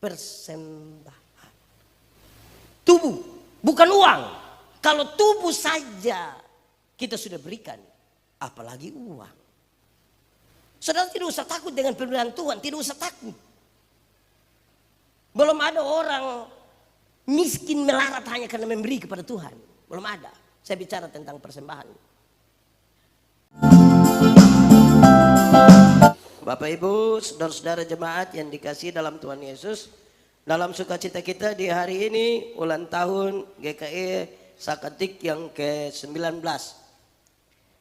persembahan. Tubuh, bukan uang. Kalau tubuh saja kita sudah berikan, apalagi uang. Saudara tidak usah takut dengan pemberian Tuhan, tidak usah takut. Belum ada orang miskin melarat hanya karena memberi kepada Tuhan. Belum ada. Saya bicara tentang persembahan. Bapak Ibu, saudara-saudara jemaat yang dikasihi dalam Tuhan Yesus, dalam sukacita kita di hari ini ulang tahun GKI Sakatik yang ke-19.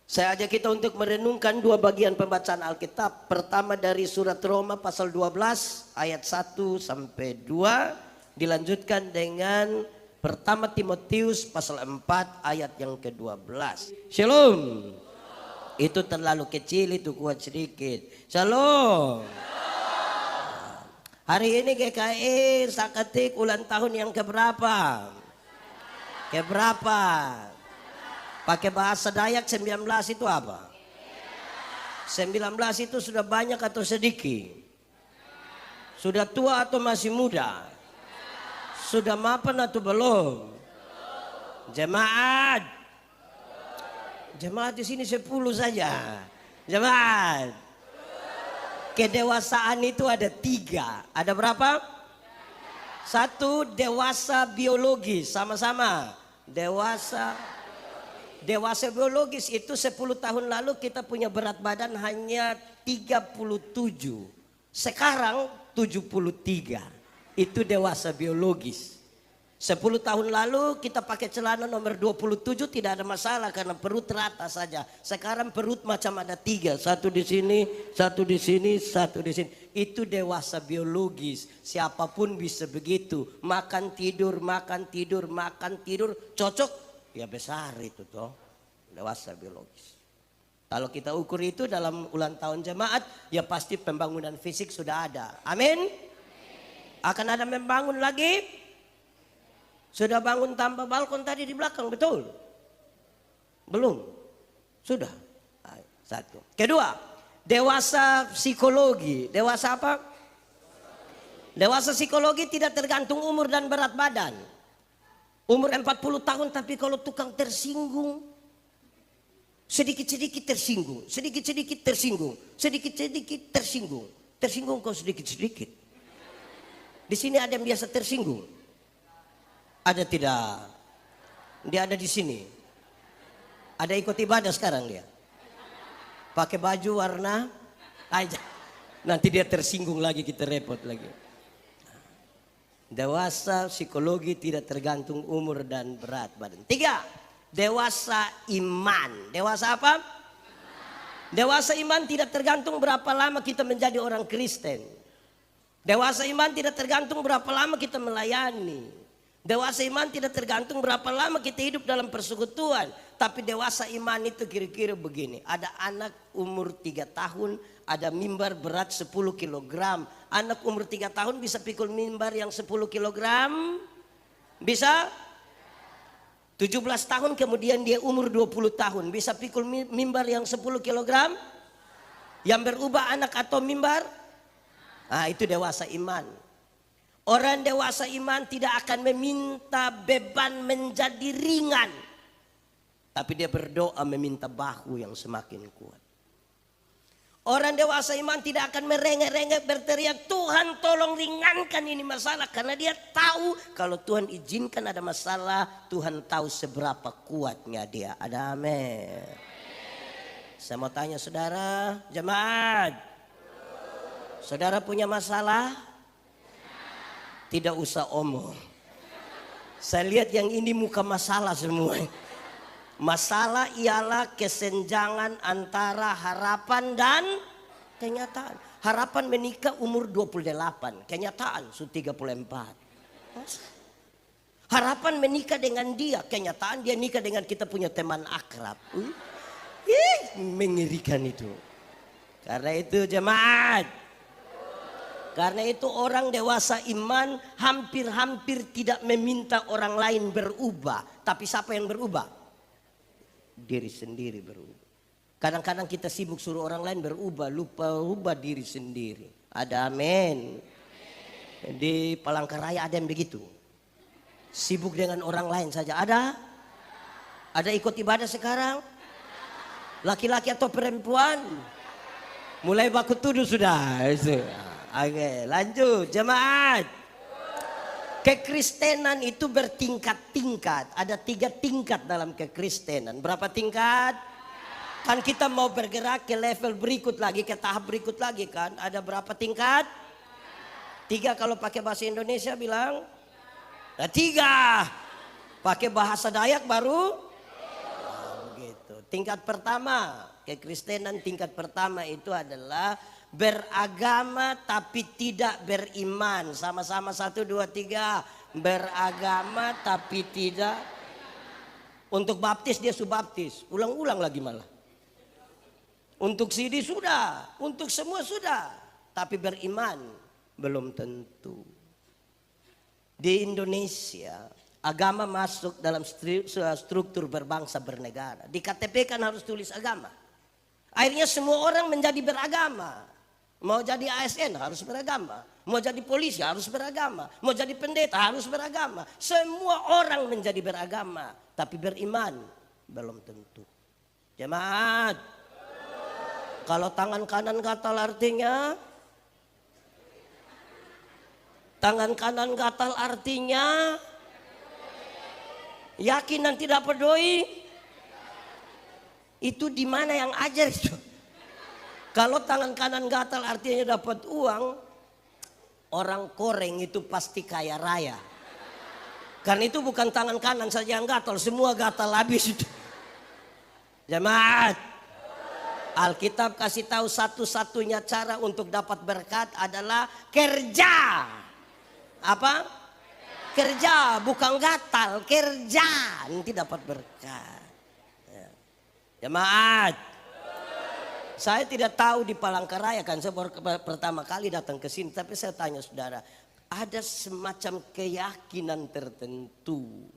Saya ajak kita untuk merenungkan dua bagian pembacaan Alkitab. Pertama dari surat Roma pasal 12 ayat 1 sampai 2. Dilanjutkan dengan pertama Timotius pasal 4 ayat yang ke-12. Shalom. Itu terlalu kecil, itu kuat sedikit. Shalom. Hari ini GKI Sakatik ulang tahun yang keberapa? Keberapa? Pakai bahasa Dayak 19 itu apa? 19 itu sudah banyak atau sedikit? Sudah tua atau masih muda? Sudah mapan atau belum? Jemaat. Jemaat di sini 10 saja. Jemaat. Kedewasaan itu ada 3. Ada berapa? 1 dewasa biologis, sama-sama. Dewasa biologis itu 10 tahun lalu kita punya berat badan hanya 37. Sekarang 73. Itu dewasa biologis. 10 tahun lalu kita pakai celana nomor 27 tidak ada masalah karena perut rata saja. Sekarang perut macam ada 3. Satu di sini, satu di sini, satu di sini. Itu dewasa biologis. Siapapun bisa begitu. Makan tidur, makan tidur, makan tidur. Cocok. Ya besar itu toh, dewasa biologis. Kalau kita ukur itu dalam ulang tahun jemaat, ya pasti pembangunan fisik sudah ada. Amin. Akan ada membangun lagi. Sudah bangun tambah balkon tadi di belakang, betul? Belum? Sudah. Satu. Kedua, dewasa psikologi. Dewasa apa? Dewasa psikologi tidak tergantung umur dan berat badan. Umur 40 tahun tapi kalau tukang tersinggung, sedikit-sedikit tersinggung, sedikit-sedikit tersinggung, sedikit-sedikit tersinggung. Tersinggung kok sedikit-sedikit. Di sini ada yang biasa tersinggung? Ada tidak? Dia ada di sini. Ada ikut ibadah sekarang dia. Pakai baju warna aja. Nanti dia tersinggung lagi, kita repot lagi. Dewasa psikologi tidak tergantung umur dan berat badan. 3. Dewasa iman. Dewasa apa? Dewasa iman tidak tergantung berapa lama kita menjadi orang Kristen. Dewasa iman tidak tergantung berapa lama kita melayani. Dewasa iman tidak tergantung berapa lama kita hidup dalam persekutuan. Tapi dewasa iman itu kira-kira begini. Ada anak umur 3 tahun, ada mimbar berat 10 kg. Anak umur 3 tahun bisa pikul mimbar yang 10 kg? Bisa? 17 tahun kemudian dia umur 20 tahun. Bisa pikul mimbar yang 10 kg? Yang berubah anak atau mimbar? Nah, itu dewasa iman. Orang dewasa iman tidak akan meminta beban menjadi ringan. Tapi dia berdoa meminta bahu yang semakin kuat. Orang dewasa iman tidak akan merengek-rengek berteriak, Tuhan tolong ringankan ini masalah. Karena dia tahu kalau Tuhan izinkan ada masalah, Tuhan tahu seberapa kuatnya dia. Ada amin. Saya mau tanya saudara, jemaat. Saudara punya masalah? Tidak usah omong. Saya lihat yang ini muka masalah semua. Masalah ialah kesenjangan antara harapan dan kenyataan. Harapan menikah umur 28, kenyataan sudah 34. Harapan menikah dengan dia, kenyataan dia nikah dengan kita punya teman akrab. Mengerikan itu. Karena itu jemaat, karena itu orang dewasa iman hampir-hampir tidak meminta orang lain berubah. Tapi siapa yang berubah? Diri sendiri berubah. Kadang-kadang kita sibuk suruh orang lain berubah, lupa ubah diri sendiri. Ada amin. Di Palangkaraya ada yang begitu. Sibuk dengan orang lain saja. Ada? Ada ikut ibadah sekarang? Laki-laki atau perempuan? Mulai baku tuduh sudah. Oke, lanjut jemaat. Kekristenan itu bertingkat-tingkat. Ada 3 tingkat dalam kekristenan. Berapa tingkat? Kan kita mau bergerak ke level berikut lagi, ke tahap berikut lagi kan. Ada berapa tingkat? 3 kalau pakai bahasa Indonesia bilang. Nah 3. Pakai bahasa Dayak baru. Nah, begitu. Tingkat pertama, kekristenan tingkat pertama itu adalah beragama tapi tidak beriman. Sama-sama 1, 2, 3. Beragama tapi tidak. Untuk baptis dia subaptis. Ulang-ulang lagi malah. Untuk sidi sudah. Untuk semua sudah. Tapi beriman belum tentu. Di Indonesia agama masuk dalam struktur berbangsa bernegara. Di KTP kan harus tulis agama. Akhirnya semua orang menjadi beragama. Mau jadi ASN harus beragama. Mau jadi polisi harus beragama. Mau jadi pendeta harus beragama. Semua orang menjadi beragama. Tapi beriman belum tentu. Jemaat. Kalau tangan kanan gatal artinya. Tangan kanan gatal artinya. Yakin dan tidak pedoi. Itu di mana yang ajar itu? Kalau tangan kanan gatal artinya dapat uang, orang Koreng itu pasti kaya raya. Karena itu bukan tangan kanan saja yang gatal, semua gatal habis itu. Jemaat, Alkitab kasih tahu satu-satunya cara untuk dapat berkat adalah kerja. Apa? Kerja, bukan gatal, kerja. Nanti dapat berkat. Ya. Jemaat, saya tidak tahu di Palangkaraya kan, saya baru pertama kali datang ke sini, tapi saya tanya saudara, ada semacam keyakinan tertentu.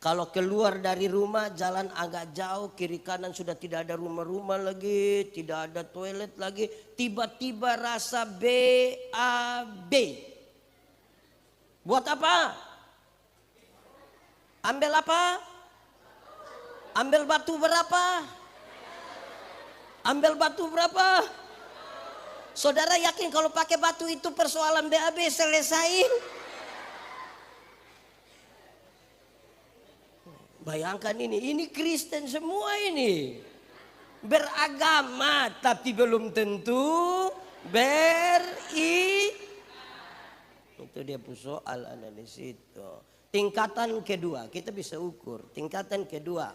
Kalau keluar dari rumah jalan agak jauh, kiri kanan sudah tidak ada rumah-rumah lagi, tidak ada toilet lagi, tiba-tiba rasa BAB. Buat apa? Ambil apa? Ambil batu berapa? Ambil batu berapa? Saudara yakin kalau pakai batu itu persoalan BAB selesain? Bayangkan ini Kristen semua ini. Beragama tapi belum tentu itu dia soal ada di situ. Tingkatan kedua, kita bisa ukur. Tingkatan kedua,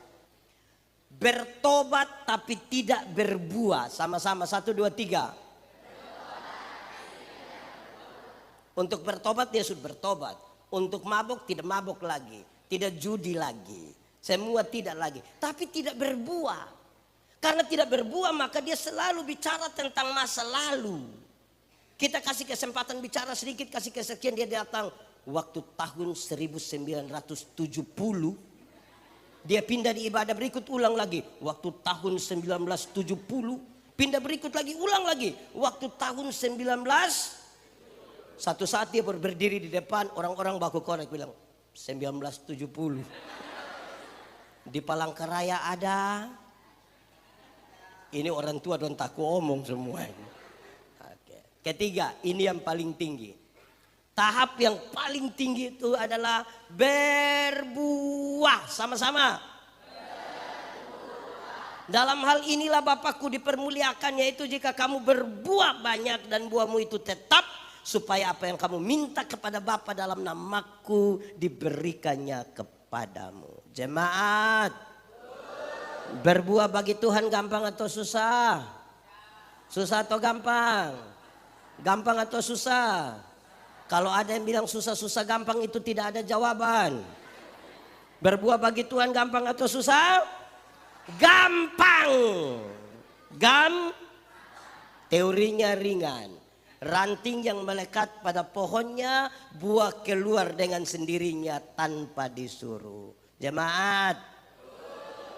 bertobat tapi tidak berbuah. Sama-sama 1, 2, 3. Untuk bertobat dia sudah bertobat. Untuk mabuk tidak mabuk lagi. Tidak judi lagi. Semua tidak lagi. Tapi tidak berbuah. Karena tidak berbuah maka dia selalu bicara tentang masa lalu. Kita kasih kesempatan bicara sedikit, kasih kesekian dia datang. Waktu tahun 1970 dia pindah di ibadah berikut ulang lagi. Waktu tahun 1970 pindah berikut lagi ulang lagi. Waktu tahun 19 satu saat dia berdiri di depan orang-orang baku korek bilang 1970 di Palangkaraya ada. Ini orang tua don taku omong semua ini. Oke. Ketiga, ini yang paling tinggi. Tahap yang paling tinggi itu adalah berbuah. Sama-sama. Dalam hal inilah Bapakku dipermuliakan, yaitu jika kamu berbuah banyak dan buahmu itu tetap, supaya apa yang kamu minta kepada Bapa dalam namaku diberikannya kepadamu. Jemaat, berbuah bagi Tuhan gampang atau susah? Susah atau gampang? Gampang atau susah? Kalau ada yang bilang susah-susah gampang itu tidak ada jawaban. Berbuah bagi Tuhan gampang atau susah? Gampang. Teorinya ringan. Ranting yang melekat pada pohonnya, buah keluar dengan sendirinya tanpa disuruh. Jemaat,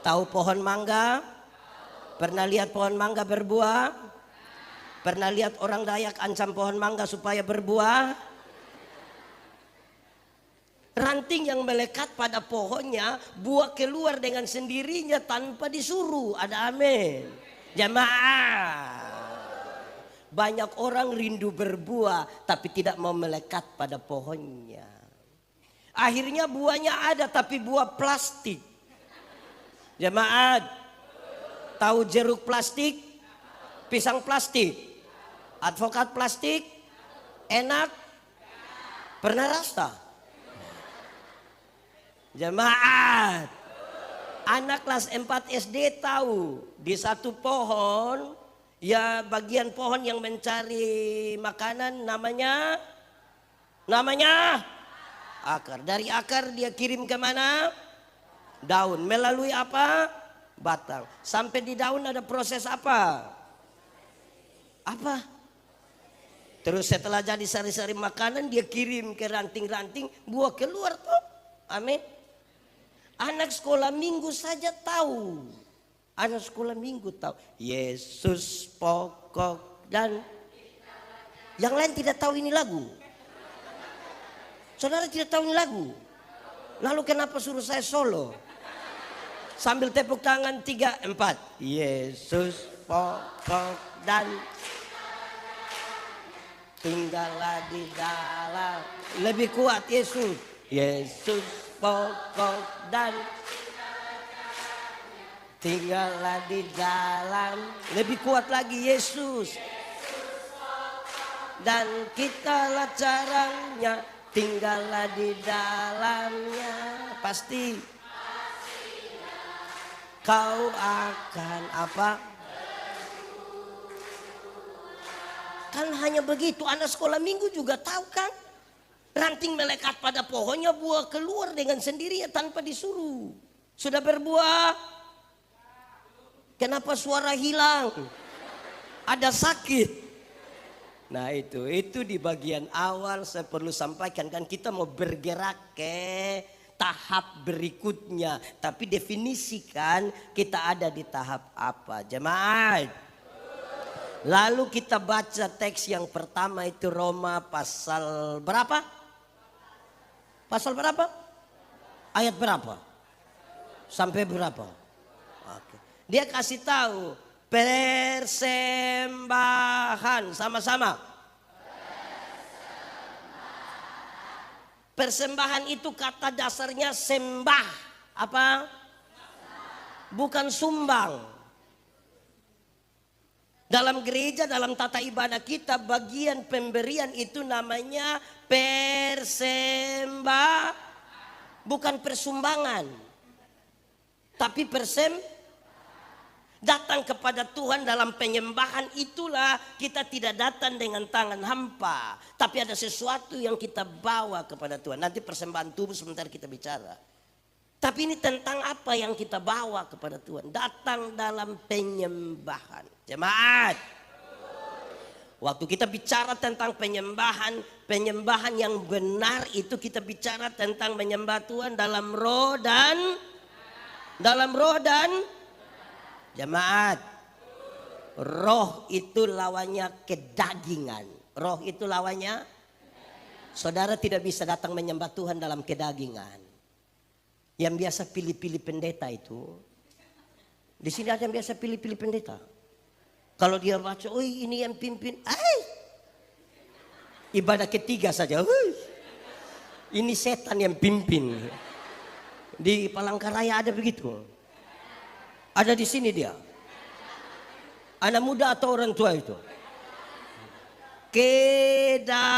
tahu pohon mangga? Pernah lihat pohon mangga berbuah? Pernah lihat orang Dayak ancam pohon mangga supaya berbuah? Ranting yang melekat pada pohonnya, buah keluar dengan sendirinya tanpa disuruh. Ada amin. Jemaah. Banyak orang rindu berbuah tapi tidak mau melekat pada pohonnya. Akhirnya buahnya ada tapi buah plastik. Jemaah. Tahu jeruk plastik? Pisang plastik? Advokat plastik? Enak? Pernah rasa? Jemaat, anak kelas 4 SD tahu di satu pohon, ya bagian pohon yang mencari makanan namanya akar. Dari akar dia kirim ke mana? Daun. Melalui apa? Batang. Sampai di daun ada proses apa? Apa? Terus setelah jadi sari-sari makanan dia kirim ke ranting-ranting, buah keluar tuh. Amin. Anak sekolah minggu saja tahu. Anak sekolah minggu tahu. Yesus pokok dan yang lain tidak tahu ini lagu. Saudara tidak tahu ini lagu. Lalu kenapa suruh saya solo? Sambil tepuk tangan 3, 4. Yesus pokok dan tinggallah di dalam. Lebih kuat Yesus. Yesus pokok dan tinggallah di dalam. Lebih kuat lagi Yesus. Dan kitalah caranya, tinggallah di dalamnya. Pasti kau akan apa? Kan hanya begitu. Anak sekolah minggu juga tahu kan? Ranting melekat pada pohonnya, buah keluar dengan sendirinya tanpa disuruh. Sudah berbuah? Kenapa suara hilang? Ada sakit. Nah itu di bagian awal saya perlu sampaikan, kan kita mau bergerak ke tahap berikutnya. Tapi definisikan kita ada di tahap apa, jemaat. Lalu kita baca teks yang pertama itu Roma pasal berapa? Pasal berapa? Ayat berapa? Sampai berapa? Oke. Dia kasih tahu persembahan sama-sama. Persembahan itu kata dasarnya sembah. Apa? Bukan sumbang. Dalam gereja, dalam tata ibadah kita, bagian pemberian itu namanya persembah. Bukan persumbangan. Tapi datang kepada Tuhan dalam penyembahan itulah kita tidak datang dengan tangan hampa. Tapi ada sesuatu yang kita bawa kepada Tuhan. Nanti persembahan tubuh sebentar kita bicara. Tapi ini tentang apa yang kita bawa kepada Tuhan. Datang dalam penyembahan. Jemaat. Waktu kita bicara tentang penyembahan yang benar itu kita bicara tentang menyembah Tuhan dalam roh dan jemaat. Roh itu lawannya kedagingan. Roh itu lawannya. Saudara tidak bisa datang menyembah Tuhan dalam kedagingan. Yang biasa pilih-pilih pendeta itu. Di sini ada yang biasa pilih-pilih pendeta. Kalau dia baca, oh ini yang pimpin. Ibadah ketiga saja. Ini setan yang pimpin. Di Palangkaraya ada begitu. Ada di sini dia. Anak muda atau orang tua itu. Kedagingan.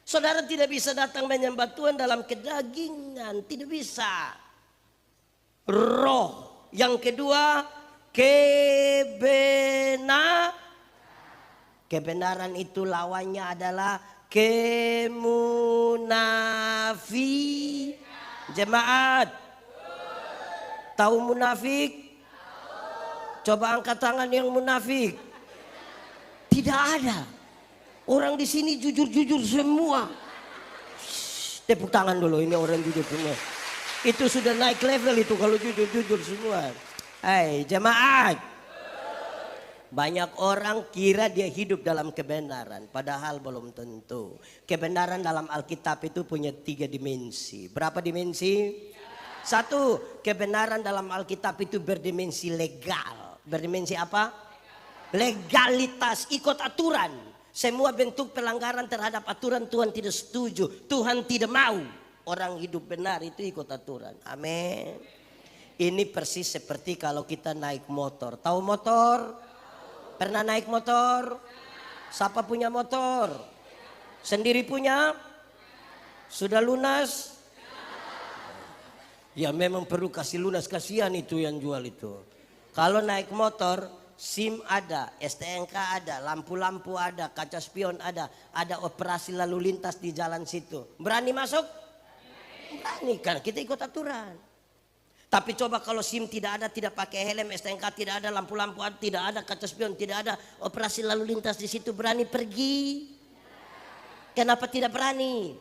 Saudara tidak bisa datang menyembah Tuhan dalam kedagingan. Tidak bisa. Roh. Yang kedua, kebenaran itu lawannya adalah Jemaat. Tahu munafik? Coba angkat tangan yang munafik. Tidak ada. Orang di sini jujur-jujur semua. Tepuk tangan dulu, ini orang jujur semua. Itu sudah naik level itu kalau jujur-jujur semua. Hai jemaat. Banyak orang kira dia hidup dalam kebenaran, padahal belum tentu. Kebenaran dalam Alkitab itu punya 3 dimensi. Berapa dimensi? 1, kebenaran dalam Alkitab itu berdimensi legal. Berdimensi apa? Legalitas, ikut aturan. Semua bentuk pelanggaran terhadap aturan Tuhan tidak setuju. Tuhan tidak mau orang hidup benar itu ikut aturan. Amin. Ini persis seperti kalau kita naik motor. Tahu motor? Pernah naik motor? Siapa punya motor? Sendiri punya? Sudah lunas? Ya memang perlu kasih lunas, kasihan itu yang jual itu. Kalau naik motor, SIM ada, STNK ada, lampu-lampu ada, kaca spion ada operasi lalu lintas di jalan situ. Berani masuk? Berani, kan kita ikut aturan. Tapi coba kalau SIM tidak ada, tidak pakai helm, STNK tidak ada, lampu-lampu tidak ada, kaca spion tidak ada, operasi lalu lintas di situ, berani pergi? Kenapa tidak berani?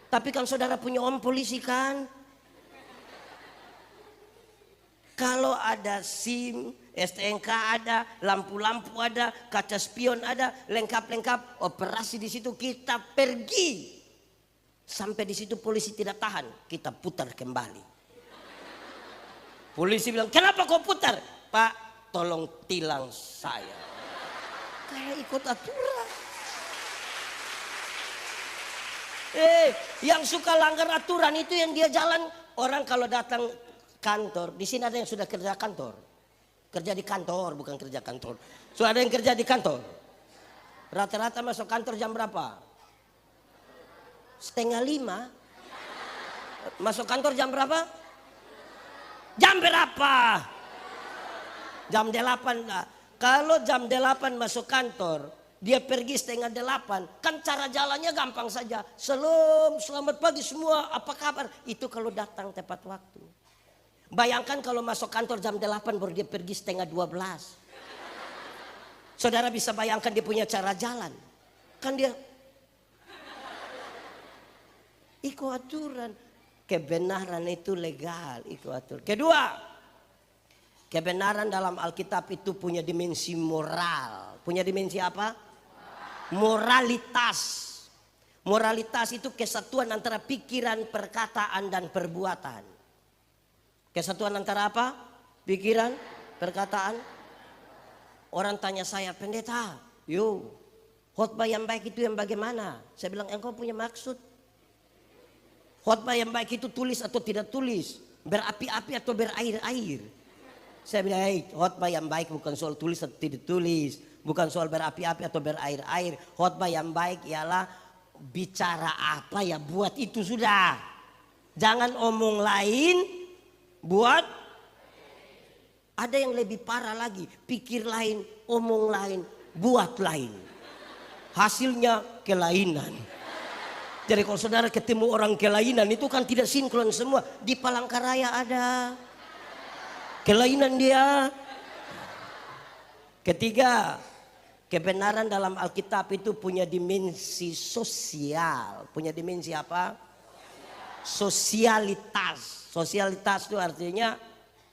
Tapi kan saudara punya om polisi kan? Kalau ada SIM, STNK ada, lampu-lampu ada, kaca spion ada, lengkap-lengkap, operasi di situ, kita pergi. Sampai di situ polisi tidak tahan, kita putar kembali. Polisi bilang, kenapa kau putar? Pak, tolong tilang saya. Karena ikut aturan. Yang suka langgar aturan itu yang dia jalan. Orang kalau datang kantor, di sini ada yang sudah kerja kantor. Kerja di kantor, bukan kerja kantor. Sudah ada yang kerja di kantor. Rata-rata masuk kantor jam berapa? 4:30. Masuk kantor jam berapa? Jam berapa? Jam 8. Kalau jam 8 masuk kantor, dia pergi 7:30, kan cara jalannya gampang saja. Selamat pagi semua, apa kabar? Itu kalau datang tepat waktu. Bayangkan kalau masuk kantor jam 8 baru dia pergi 11:30. Saudara bisa bayangkan dia punya cara jalan. Kan dia ikut aturan. Kebenaran itu legal, ikut aturan. Kedua, kebenaran dalam Alkitab itu punya dimensi moral. Punya dimensi apa? Moralitas. Moralitas itu kesatuan antara pikiran, perkataan, dan perbuatan. Kesatuan antara apa? Pikiran, perkataan. Orang tanya saya, pendeta, khotbah yang baik itu yang bagaimana? Saya bilang, engkau punya maksud? Khotbah yang baik itu tulis atau tidak tulis? Berapi-api atau berair-air? Saya bilang, khotbah yang baik bukan soal tulis atau tidak tulis. Bukan soal berapi-api atau berair-air. Khotbah yang baik ialah bicara apa ya buat itu sudah. Jangan omong lain, buat. Ada yang lebih parah lagi. Pikir lain, omong lain, buat lain. Hasilnya kelainan. Jadi kalau saudara ketemu orang kelainan itu kan tidak sinkron semua. Di Palangkaraya ada kelainan dia. Ketiga, kebenaran dalam Alkitab itu punya dimensi sosial. Punya dimensi apa? Sosialitas. Sosialitas itu artinya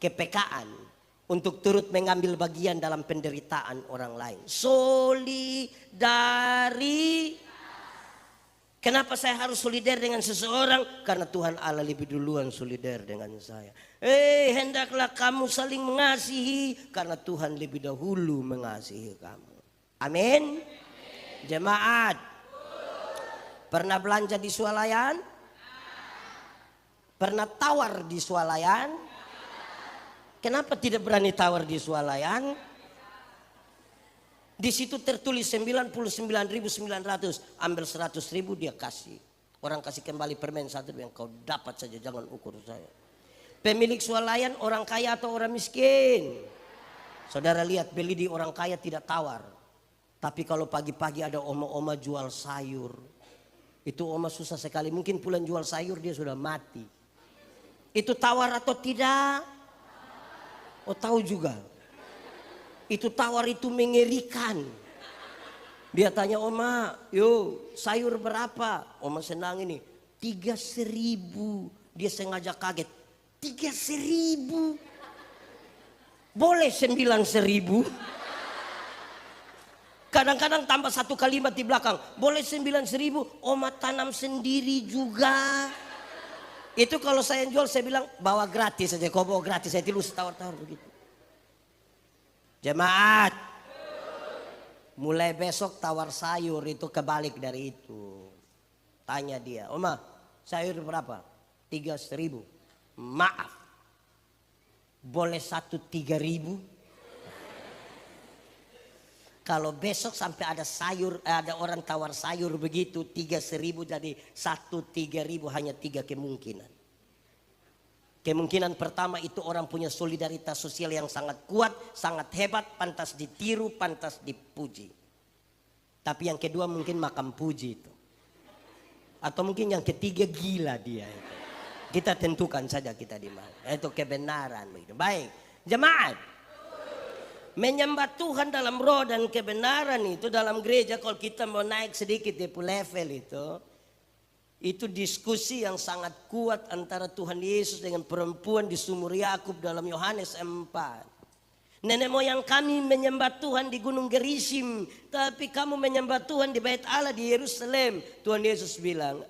kepekaan. Untuk turut mengambil bagian dalam penderitaan orang lain. Solidaritas. Kenapa saya harus solider dengan seseorang? Karena Tuhan Allah lebih duluan solider dengan saya. Hendaklah kamu saling mengasihi. Karena Tuhan lebih dahulu mengasihi kamu. Amin. Jemaat. Pernah belanja di swalayan? Pernah tawar di swalayan? Kenapa tidak berani tawar di swalayan? Di situ tertulis 99.900, ambil 100.000 dia kasih. Orang kasih kembali permen 1 yang kau dapat saja, jangan ukur saya. Pemilik swalayan orang kaya atau orang miskin? Saudara lihat, beli di orang kaya tidak tawar. Tapi kalau pagi-pagi ada oma-oma jual sayur, itu oma susah sekali. Mungkin pulang jual sayur dia sudah mati. Itu tawar atau tidak? Oh, tahu juga. Itu tawar itu mengerikan. Dia tanya oma, sayur berapa? Oma senang ini, 3.000. Dia sengaja kaget, 3.000. Boleh 9.000. Kadang-kadang tambah satu kalimat di belakang. Boleh 9.000, Oma tanam sendiri juga. Itu kalau saya jual saya bilang bawa gratis saja. Kau bawa gratis, saya tilus tawar-tawar begitu. Jemaat, mulai besok tawar sayur itu kebalik dari itu. Tanya dia, Oma sayur berapa? 3.000. Maaf, boleh 3.000? Kalau besok sampai ada sayur, ada orang tawar sayur begitu 3.000 jadi 3.000, hanya 3 kemungkinan. Kemungkinan pertama itu orang punya solidaritas sosial yang sangat kuat, sangat hebat, pantas ditiru, pantas dipuji. Tapi yang kedua mungkin makam puji itu. Atau mungkin yang ketiga gila dia itu. Kita tentukan saja kita di mana. Itu kebenaran begitu. Baik, jemaat. Menyembah Tuhan dalam roh dan kebenaran itu dalam gereja, kalau kita mau naik sedikit di level itu diskusi yang sangat kuat antara Tuhan Yesus dengan perempuan di sumur Yakub dalam Yohanes 4. Nenek moyang kami menyembah Tuhan di Gunung Gerisim, tapi kamu menyembah Tuhan di Bait Allah di Yerusalem. Tuhan Yesus bilang,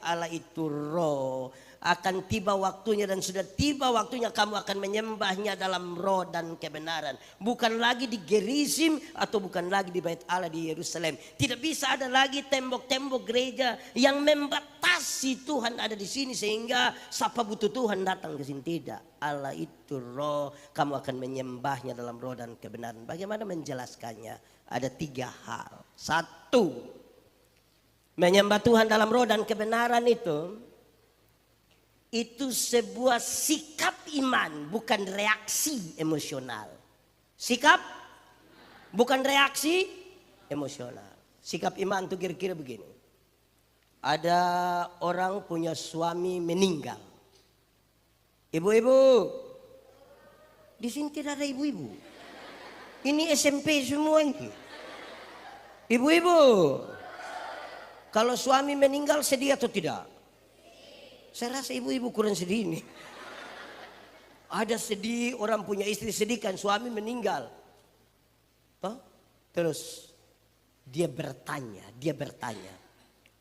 Allah itu roh. Akan tiba waktunya dan sudah tiba waktunya kamu akan menyembahnya dalam roh dan kebenaran. Bukan lagi di Gerisim atau bukan lagi di Bait Allah di Yerusalem. Tidak bisa ada lagi tembok-tembok gereja yang membatasi Tuhan ada di sini sehingga siapa butuh Tuhan datang ke sini. Tidak. Allah itu roh, kamu akan menyembahnya dalam roh dan kebenaran. Bagaimana menjelaskannya? Ada 3 hal. 1, menyembah Tuhan dalam roh dan kebenaran itu sebuah sikap iman, bukan reaksi emosional. Sikap, bukan reaksi emosional. Sikap iman itu kira-kira begini. Ada orang punya suami meninggal. Ibu-ibu, di sini tidak ada ibu-ibu. Ini SMP semua ini. Ibu-ibu, kalau suami meninggal sedih atau tidak? Saya rasa ibu-ibu kurang sedih ini. Ada sedih, orang punya istri sedih kan suami meninggal. Toh? Terus dia bertanya,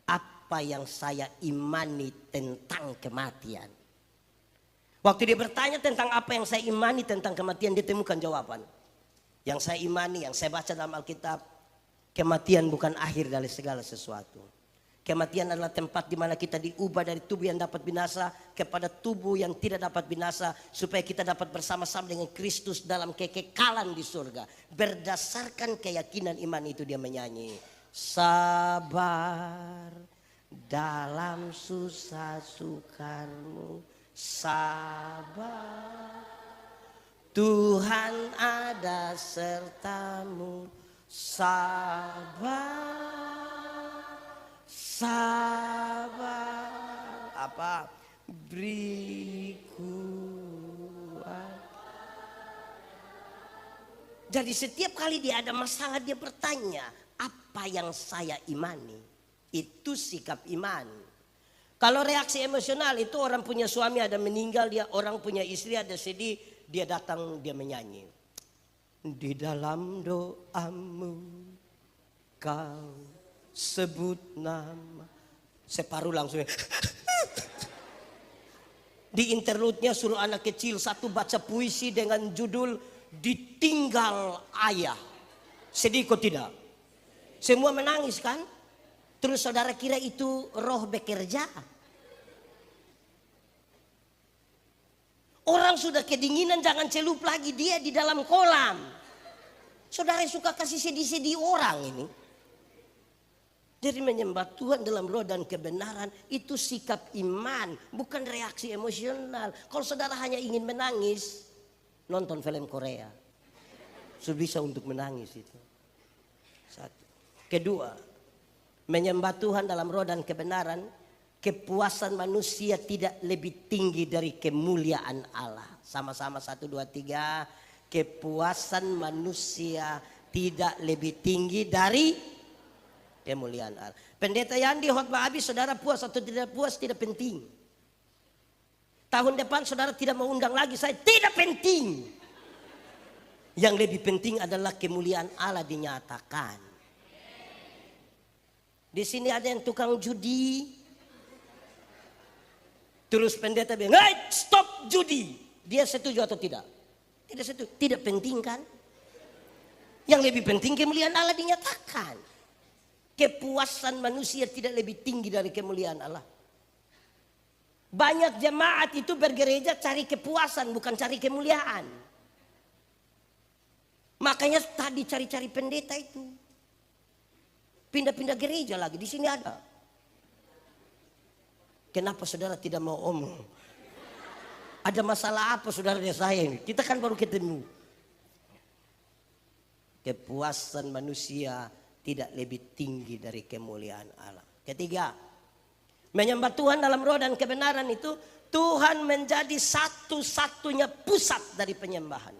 apa yang saya imani tentang kematian? Waktu dia bertanya tentang apa yang saya imani tentang kematian, dia temukan jawaban. Yang saya imani, yang saya baca dalam Alkitab, kematian bukan akhir dari segala sesuatu. Kematian adalah tempat di mana kita diubah dari tubuh yang dapat binasa kepada tubuh yang tidak dapat binasa, supaya kita dapat bersama-sama dengan Kristus dalam kekekalan di surga. Berdasarkan keyakinan iman itu dia menyanyi, sabar dalam susah sukarmu, sabar Tuhan ada sertamu, sabar. Sabar apa berikuat. Jadi setiap kali dia ada masalah dia bertanya, apa yang saya imani? Itu sikap iman. Kalau reaksi emosional itu orang punya suami ada meninggal, dia orang punya istri ada sedih, dia datang dia menyanyi. Di dalam doamu kau sebut nama, separuh langsung. Di interlude-nya suruh anak kecil satu baca puisi dengan judul Ditinggal Ayah. Sedih kok tidak? Semua menangis kan? Terus saudara kira itu roh bekerja? Orang sudah kedinginan, jangan celup lagi dia di dalam kolam. Saudara suka kasih sedih-sedih orang ini. Jadi menyembah Tuhan dalam roh dan kebenaran itu sikap iman, bukan reaksi emosional. Kalau saudara hanya ingin menangis, nonton film Korea. Sudah bisa untuk menangis itu. 1. Kedua, menyembah Tuhan dalam roh dan kebenaran, kepuasan manusia tidak lebih tinggi dari kemuliaan Allah. Sama-sama 1, 2, 3. Kepuasan manusia tidak lebih tinggi dari kemuliaan Allah. Pendeta Yandi khotbah habis, saudara puas atau tidak puas tidak penting. Tahun depan saudara tidak mau undang lagi saya, tidak penting. Yang lebih penting adalah kemuliaan Allah dinyatakan. Di sini ada yang tukang judi. Terus pendeta bilang, "Hey, stop judi." Dia setuju atau tidak? Tidak setuju. Tidak penting kan? Yang lebih penting kemuliaan Allah dinyatakan. Kepuasan manusia tidak lebih tinggi dari kemuliaan Allah. Banyak jemaat itu bergereja cari kepuasan, bukan cari kemuliaan. Makanya tadi cari-cari pendeta itu. Pindah-pindah gereja lagi, di sini ada. Kenapa saudara tidak mau omong? Ada masalah apa saudara dengan saya ini? Kita kan baru ketemu. Kepuasan manusia tidak lebih tinggi dari kemuliaan Allah. Ketiga, menyembah Tuhan dalam roh dan kebenaran itu, Tuhan menjadi satu-satunya pusat dari penyembahan.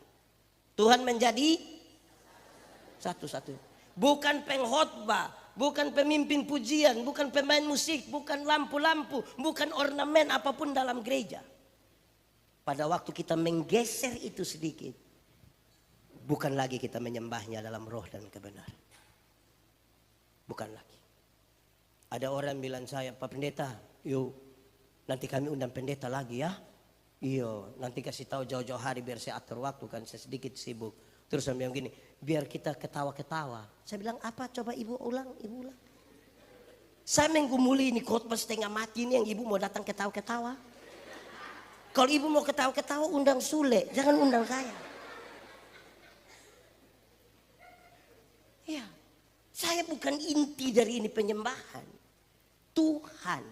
Tuhan menjadi satu-satunya. Bukan pengkhotbah, bukan pemimpin pujian, bukan pemain musik, bukan lampu-lampu, bukan ornamen apapun dalam gereja. Pada waktu kita menggeser itu sedikit, bukan lagi kita menyembahnya dalam roh dan kebenaran. Bukan lagi. Ada orang bilang saya, "Pak Pendeta, yuk nanti kami undang pendeta lagi ya." Iya, nanti kasih tahu jauh-jauh hari biar saya atur waktu kan, saya sedikit sibuk. Terus saya bilang gini, "Biar kita ketawa-ketawa." Saya bilang, "Apa? Coba ibu ulang, ibu ulang." Saya menggumuli ini khotbah setengah mati ini, yang ibu mau datang ketawa-ketawa. Kalau ibu mau ketawa-ketawa undang Sule, jangan undang saya. Ya, saya bukan inti dari ini penyembahan. Tuhan.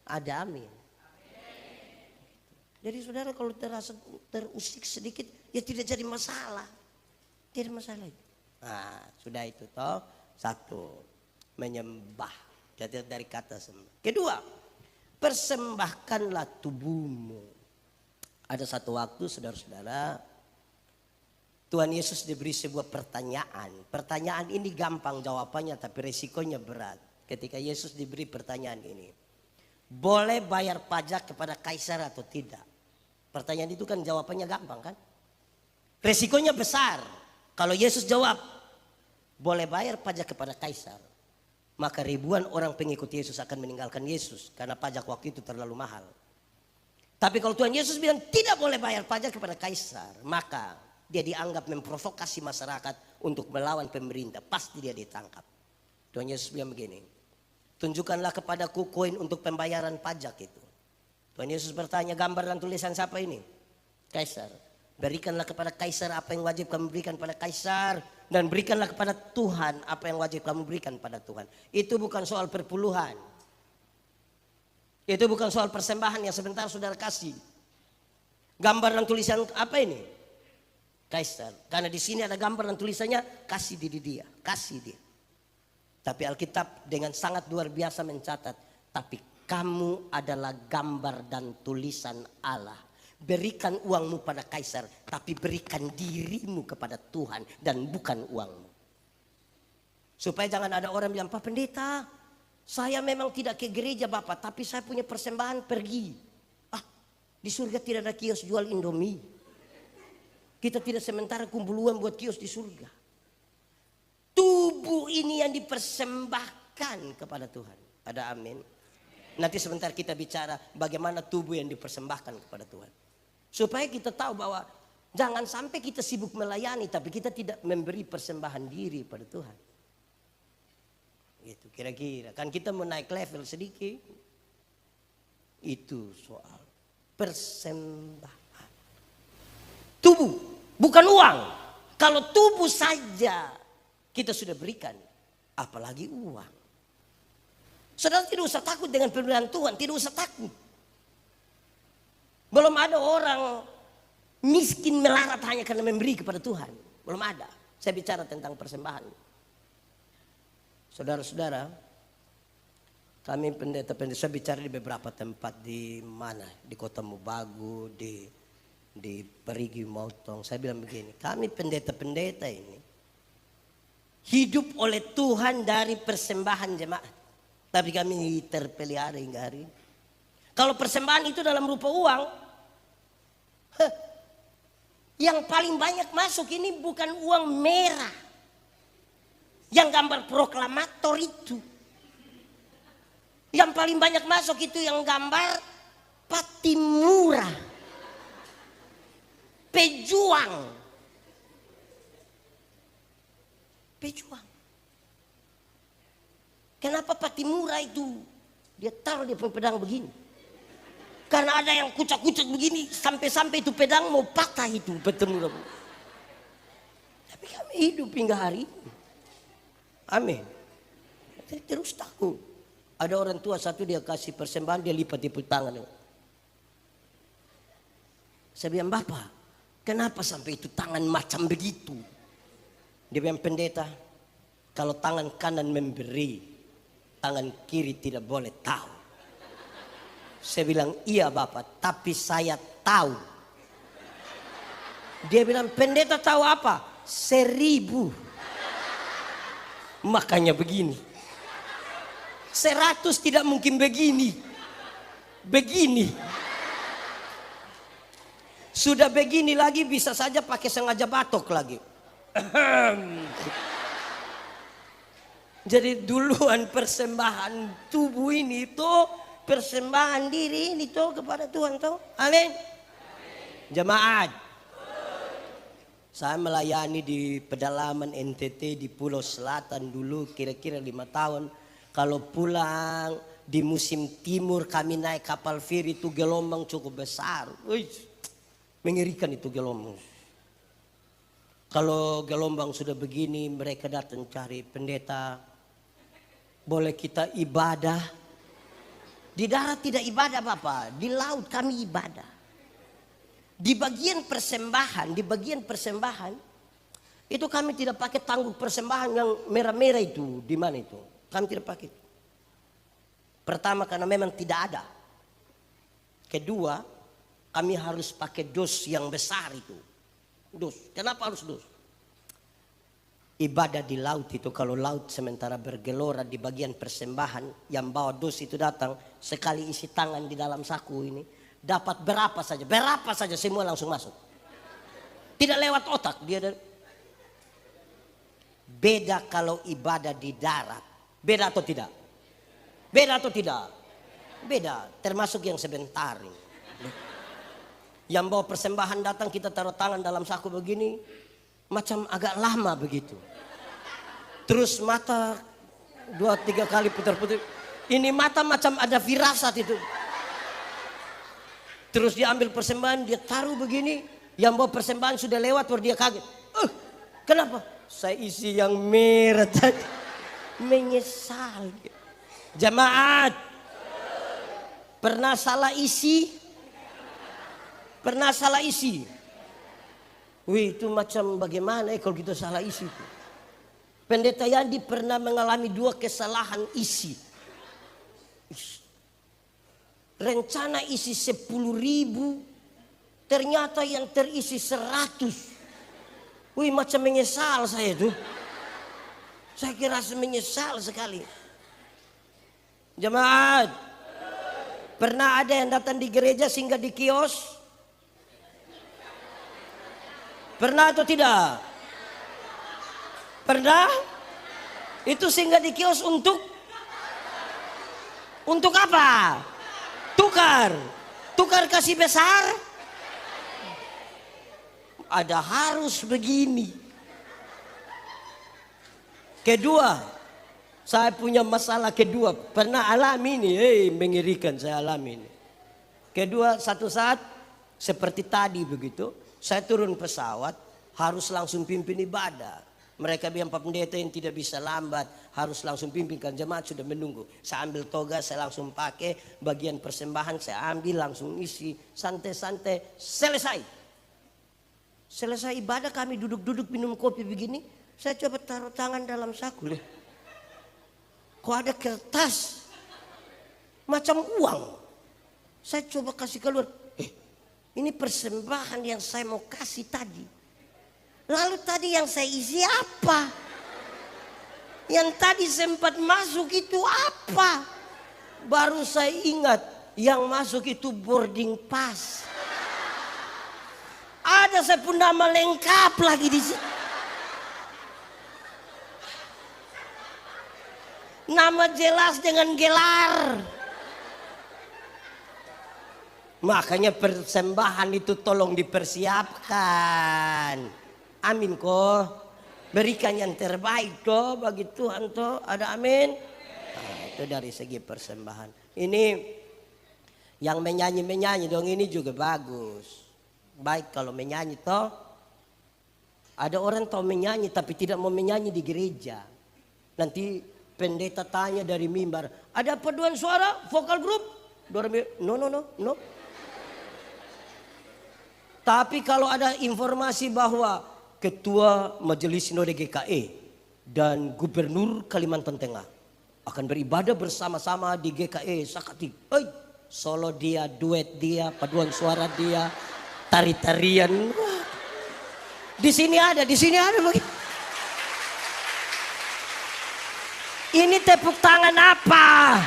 Ada amin. Jadi saudara kalau terasa terusik sedikit, ya tidak jadi masalah. Tidak masalah. Nah, sudah itu toh. Satu, menyembah. Jadi dari kata sembah. Kedua, persembahkanlah tubuhmu. Ada satu waktu saudara-saudara, Tuhan Yesus diberi sebuah pertanyaan. Pertanyaan ini gampang jawabannya tapi resikonya berat. Ketika Yesus diberi pertanyaan ini, boleh bayar pajak kepada kaisar atau tidak? Pertanyaan itu kan jawabannya gampang kan? Resikonya besar. Kalau Yesus jawab, boleh bayar pajak kepada kaisar, maka ribuan orang pengikut Yesus akan meninggalkan Yesus karena pajak waktu itu terlalu mahal. Tapi kalau Tuhan Yesus bilang tidak boleh bayar pajak kepada kaisar, maka dia dianggap memprovokasi masyarakat untuk melawan pemerintah. Pasti dia ditangkap. Tuhan Yesus bilang begini, "Tunjukkanlah kepadaku koin untuk pembayaran pajak itu." Tuhan Yesus bertanya, "Gambar dan tulisan siapa ini?" "Kaisar." "Berikanlah kepada kaisar apa yang wajib kamu berikan pada kaisar, dan berikanlah kepada Tuhan apa yang wajib kamu berikan pada Tuhan." Itu bukan soal perpuluhan. Itu bukan soal persembahan yang sebentar saudara kasih. Gambar dan tulisan apa ini? Kaisar. Karena di sini ada gambar dan tulisannya, kasih dia, kasih dia. Tapi Alkitab dengan sangat luar biasa mencatat, tapi kamu adalah gambar dan tulisan Allah. Berikan uangmu pada kaisar, tapi berikan dirimu kepada Tuhan dan bukan uangmu. Supaya jangan ada orang bilang, "Pak Pendeta, saya memang tidak ke gereja Bapak, tapi saya punya persembahan pergi." Ah, di surga tidak ada kios jual Indomie. Kita tidak sementara kumpul uang buat kios di surga. Tubuh ini yang dipersembahkan kepada Tuhan. Ada amin. Nanti sebentar kita bicara bagaimana tubuh yang dipersembahkan kepada Tuhan. Supaya kita tahu bahwa jangan sampai kita sibuk melayani tapi kita tidak memberi persembahan diri pada Tuhan. Gitu kira-kira. Kan kita mau naik level sedikit. Itu soal persembahan. Tubuh, bukan uang. Kalau tubuh saja kita sudah berikan, apalagi uang. Saudara tidak usah takut dengan pemberian Tuhan, tidak usah takut. Belum ada orang miskin melarat hanya karena memberi kepada Tuhan. Belum ada. Saya bicara tentang persembahan. Saudara-saudara, kami pendeta-pendeta, saya bicara di beberapa tempat di mana, di Kota Mubagu, di Perigi Motong. Saya bilang begini, kami pendeta-pendeta ini hidup oleh Tuhan dari persembahan jemaat. Tapi kami terpelihara hingga hari ini. Kalau persembahan itu dalam rupa uang, Yang paling banyak masuk ini bukan uang merah. Yang gambar proklamator itu. Yang paling banyak masuk itu yang gambar Patimura. Pejuang. Pejuang. Kenapa Patimura itu? Dia taruh dia pedang begini. Karena ada yang kucak-kucak begini. Sampai-sampai itu pedang mau patah itu Patimura. Tapi kami hidup hingga hari ini. Amin. Terus takut. Ada orang tua satu dia kasih persembahan, dia lipat di tangan. Saya bilang, Bapak, kenapa sampai itu tangan macam begitu? Dia bilang, pendeta, kalau tangan kanan memberi, tangan kiri tidak boleh tahu. Saya bilang, iya Bapak, tapi saya tahu. Dia bilang, pendeta tahu apa? 1000. Makanya begini. 100 tidak mungkin begini. Begini. Sudah begini lagi bisa saja pakai sengaja batok lagi. Jadi duluan persembahan tubuh ini itu, persembahan diri ini tuh kepada Tuhan tuh. Amin. Jemaat. Saya melayani di pedalaman NTT di Pulau Selatan dulu kira-kira 5 tahun. Kalau pulang di musim timur kami naik kapal feri itu gelombang cukup besar. Mengerikan itu gelombang. Kalau gelombang sudah begini mereka datang cari pendeta. Boleh kita ibadah. Di darat tidak ibadah Bapak. Di laut kami ibadah. Di bagian persembahan itu kami tidak pakai tangguh persembahan yang merah-merah itu. Di mana itu? Kami tidak pakai. Pertama karena memang tidak ada. Kedua, kami harus pakai dos yang besar itu. Dos. Kenapa harus dos? Ibadah di laut itu, kalau laut sementara bergelora di bagian persembahan, yang bawa dos itu datang, sekali isi tangan di dalam saku ini, dapat berapa saja semua langsung masuk. Tidak lewat otak. Beda kalau ibadah di darat. Beda atau tidak? Beda atau tidak? Beda. Termasuk yang sebentar ini. Yang bawa persembahan datang kita taruh tangan dalam saku begini. Macam agak lama begitu. Terus mata 2-3 kali putar-putar. Ini mata macam ada firasat itu. Terus dia ambil persembahan, dia taruh begini. Yang bawa persembahan sudah lewat baru dia kaget. Kenapa? Saya isi yang merah tadi. Menyesal. Jemaat, pernah salah isi? Pernah salah isi? Wih, itu macam bagaimana kalau kita salah isi? Pendeta Yandi pernah mengalami 2 kesalahan isi. Rencana isi 10.000, ternyata yang terisi 100. Wih, macam menyesal saya tuh. Saya kira menyesal sekali. Jemaat, pernah ada yang datang di gereja singgah di kios? Pernah atau tidak? Pernah? Itu singgah di kios untuk apa? Tukar kasih besar? Ada harus begini. Kedua, saya punya masalah kedua. Pernah alami ini, mengerikan saya alami ini. Kedua, satu saat seperti tadi begitu, saya turun pesawat, harus langsung pimpin ibadah. Mereka bilang Pak Pendeta yang tidak bisa lambat, harus langsung pimpin kan jemaat sudah menunggu. Saya ambil toga, saya langsung pakai bagian persembahan, saya ambil langsung isi, santai-santai, selesai. Selesai ibadah kami duduk-duduk minum kopi begini. Saya coba taruh tangan dalam saku. Kok ada kertas macam uang. Saya coba kasih keluar. Ini persembahan yang saya mau kasih tadi. Lalu tadi yang saya isi apa? Yang tadi sempat masuk itu apa? Baru saya ingat yang masuk itu boarding pass. ada saya pun nama lengkap lagi di sini. Nama jelas dengan gelar. Makanya persembahan itu tolong dipersiapkan. Amin kok. Berikan yang terbaik toh bagi Tuhan toh. Ada amin. Nah, itu dari segi persembahan. Ini yang menyanyi dong, ini juga bagus. Baik kalau menyanyi toh. Ada orang tahu menyanyi tapi tidak mau menyanyi di gereja. Nanti pendeta tanya dari mimbar, ada paduan suara vokal grup? No. Tapi kalau ada informasi bahwa Ketua Majelis Sinode GKE dan Gubernur Kalimantan Tengah akan beribadah bersama-sama di GKE Sakati. Solo dia, duet dia, paduan suara dia, tari-tarian. Di sini ada begitu. Ini tepuk tangan apa?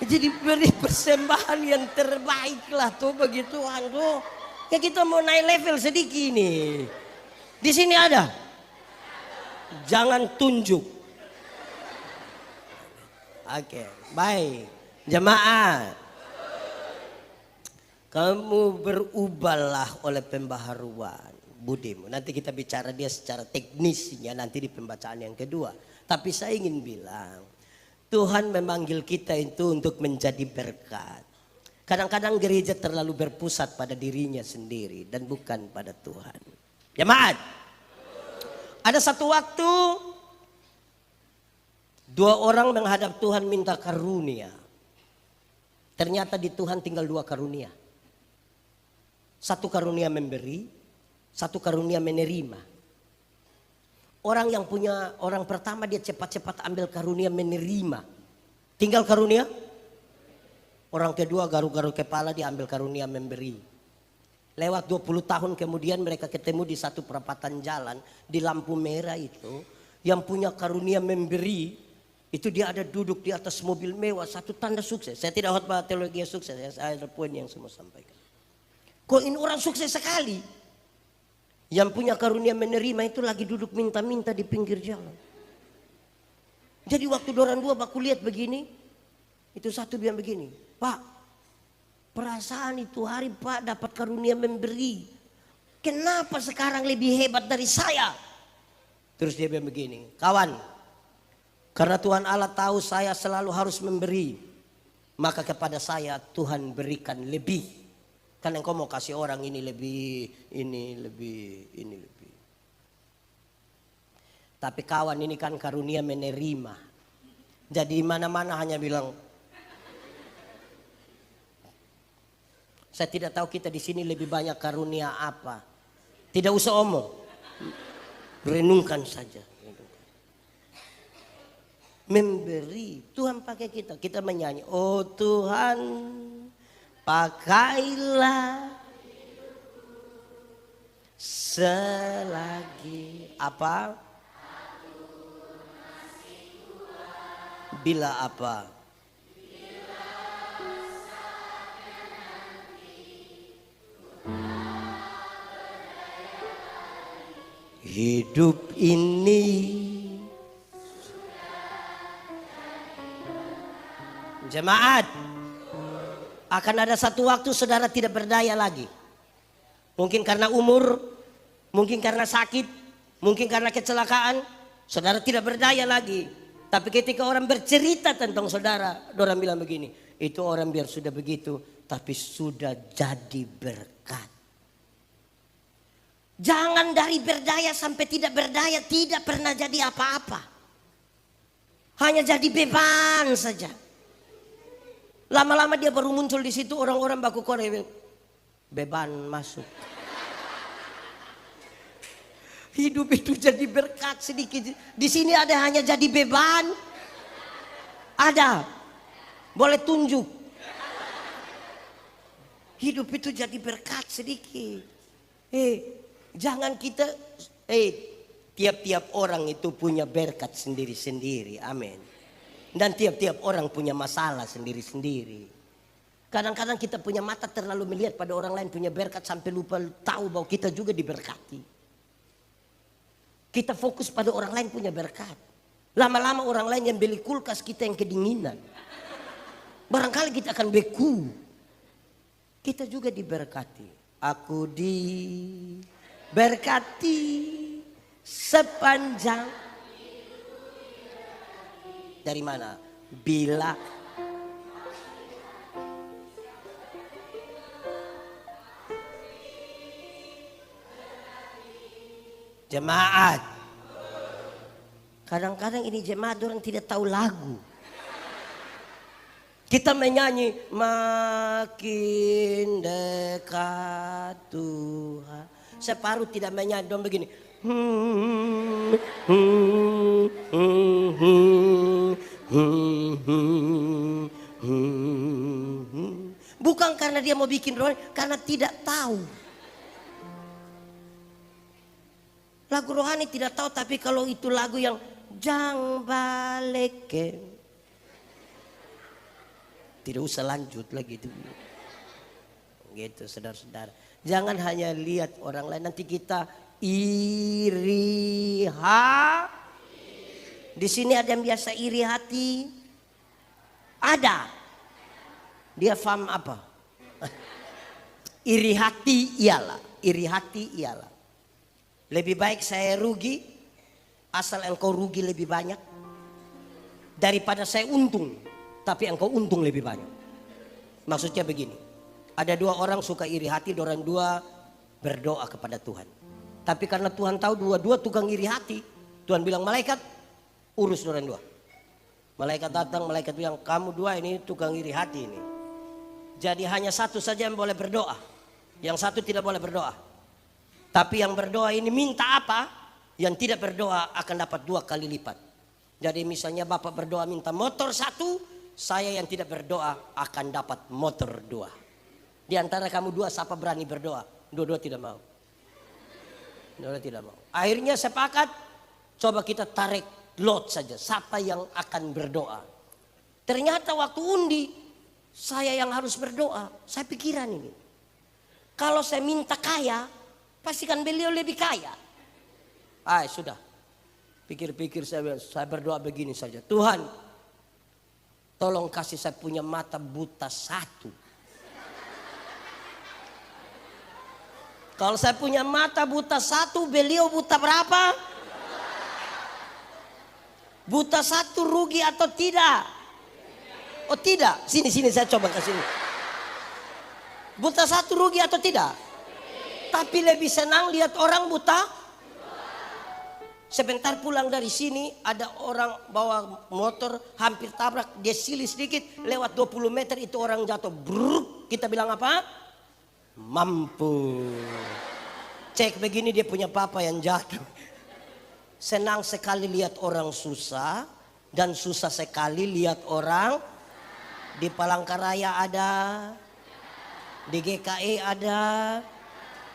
Jadi beri persembahan yang terbaik lah tuh bagi Tuhan tuh. Ya kita mau naik level sedikit nih. Di sini ada. Jangan tunjuk. Oke, baik. Jemaat. Kamu berubahlah oleh pembaharuan budimu. Nanti kita bicara dia secara teknisnya nanti di pembacaan yang kedua. Tapi saya ingin bilang, Tuhan memanggil kita itu untuk menjadi berkat. Kadang-kadang gereja terlalu berpusat pada dirinya sendiri dan bukan pada Tuhan. Jemaat, ada satu waktu 2 orang menghadap Tuhan minta karunia. Ternyata di Tuhan tinggal 2 karunia. 1 karunia memberi, 1 karunia menerima. Orang pertama dia cepat-cepat ambil karunia menerima. Tinggal karunia. Orang kedua garuk-garuk kepala dia ambil karunia memberi. Lewat 20 tahun kemudian mereka ketemu di satu perapatan jalan. Di lampu merah itu. Yang punya karunia memberi. Itu dia ada duduk di atas mobil mewah. Satu tanda sukses. Saya tidak khotbah teologi sukses. Saya ada poin yang saya mau sampaikan. Kok ini orang sukses sekali. Yang punya karunia menerima itu lagi duduk minta-minta di pinggir jalan. Jadi waktu dorang dua baku lihat begini. Itu satu bilang begini. Pak, perasaan itu hari Pak dapat karunia memberi. Kenapa sekarang lebih hebat dari saya? Terus dia bilang begini. Kawan, karena Tuhan Allah tahu saya selalu harus memberi. Maka kepada saya Tuhan berikan lebih. Kan engkau mau kasih orang ini lebih. Tapi kawan ini kan karunia menerima. Jadi mana-mana hanya bilang. Saya tidak tahu kita di sini lebih banyak karunia apa. Tidak usah omong. Renungkan saja. Memberi. Tuhan pakai kita. Kita menyanyi. Oh Tuhan. Pakailah selagi apa? Bila apa? Hidup ini jemaat. Akan ada satu waktu saudara tidak berdaya lagi. Mungkin karena umur, mungkin karena sakit, mungkin karena kecelakaan. Saudara tidak berdaya lagi. Tapi ketika orang bercerita tentang saudara, orang bilang begini. Itu orang biar sudah begitu, tapi sudah jadi berkat. Jangan dari berdaya sampai tidak berdaya, tidak pernah jadi apa-apa. Hanya jadi beban saja. Lama-lama dia baru muncul di situ, orang-orang baku korek. Beban masuk. Hidup itu jadi berkat sedikit. Di sini ada hanya jadi beban. Ada. Boleh tunjuk. Hidup itu jadi berkat sedikit. Jangan kita. Tiap-tiap orang itu punya berkat sendiri-sendiri. Amin. Dan tiap-tiap orang punya masalah sendiri-sendiri. Kadang-kadang kita punya mata terlalu melihat pada orang lain punya berkat sampai lupa tahu bahwa kita juga diberkati. Kita fokus pada orang lain punya berkat. Lama-lama orang lain yang beli kulkas, kita yang kedinginan. Barangkali kita akan beku. Kita juga diberkati. Aku diberkati sepanjang. Dari mana? Bila jemaat. Kadang-kadang ini jemaat orang tidak tahu lagu. Kita menyanyi makin dekat Tuhan. Separuh tidak menyanyi dong begini. Bukan karena dia mau bikin rohani, karena tidak tahu. Lagu rohani tidak tahu, tapi kalau itu lagu yang jang balik tidak usah lanjut lagi itu. Gitu saudara-saudara. Jangan hanya lihat orang lain, nanti kita iri Di sini ada yang biasa iri hati. Ada. Dia paham apa? Iri hati ialah. Lebih baik saya rugi, asal engkau rugi lebih banyak, daripada saya untung, tapi engkau untung lebih banyak. Maksudnya begini, ada dua orang suka iri hati, orang dua berdoa kepada Tuhan. Tapi karena Tuhan tahu dua-dua tukang iri hati, Tuhan bilang malaikat, urus orang dua. Malaikat datang, malaikat bilang kamu dua ini tukang iri hati ini. Jadi hanya satu saja yang boleh berdoa, yang satu tidak boleh berdoa. Tapi yang berdoa ini minta apa? Yang tidak berdoa akan dapat 2 kali lipat. Jadi misalnya Bapak berdoa minta motor 1, saya yang tidak berdoa akan dapat motor 2. Di antara kamu 2 siapa berani berdoa? Dua-dua tidak mau. Dua-dua tidak mau. Akhirnya sepakat, coba kita tarik lot saja. Siapa yang akan berdoa? Ternyata waktu undi, saya yang harus berdoa. Saya pikiran ini. Kalau saya minta kaya, pastikan beliau lebih kaya. Sudah. Pikir-pikir saya berdoa begini saja. Tuhan, tolong kasih saya punya mata buta 1. Kalau saya punya mata buta 1, beliau buta berapa? Buta 1 rugi atau tidak? Oh tidak. Sini saya coba ke sini. Buta 1 rugi atau tidak? Tapi lebih senang lihat orang buta. Sebentar pulang dari sini ada orang bawa motor hampir tabrak, dia silih sedikit lewat 20 meter itu orang jatuh. Bruk, kita bilang apa? Mampu. Cek begini dia punya papa yang jatuh. Senang sekali lihat orang susah dan susah sekali lihat orang. Di Palangkaraya ada, di GKI ada.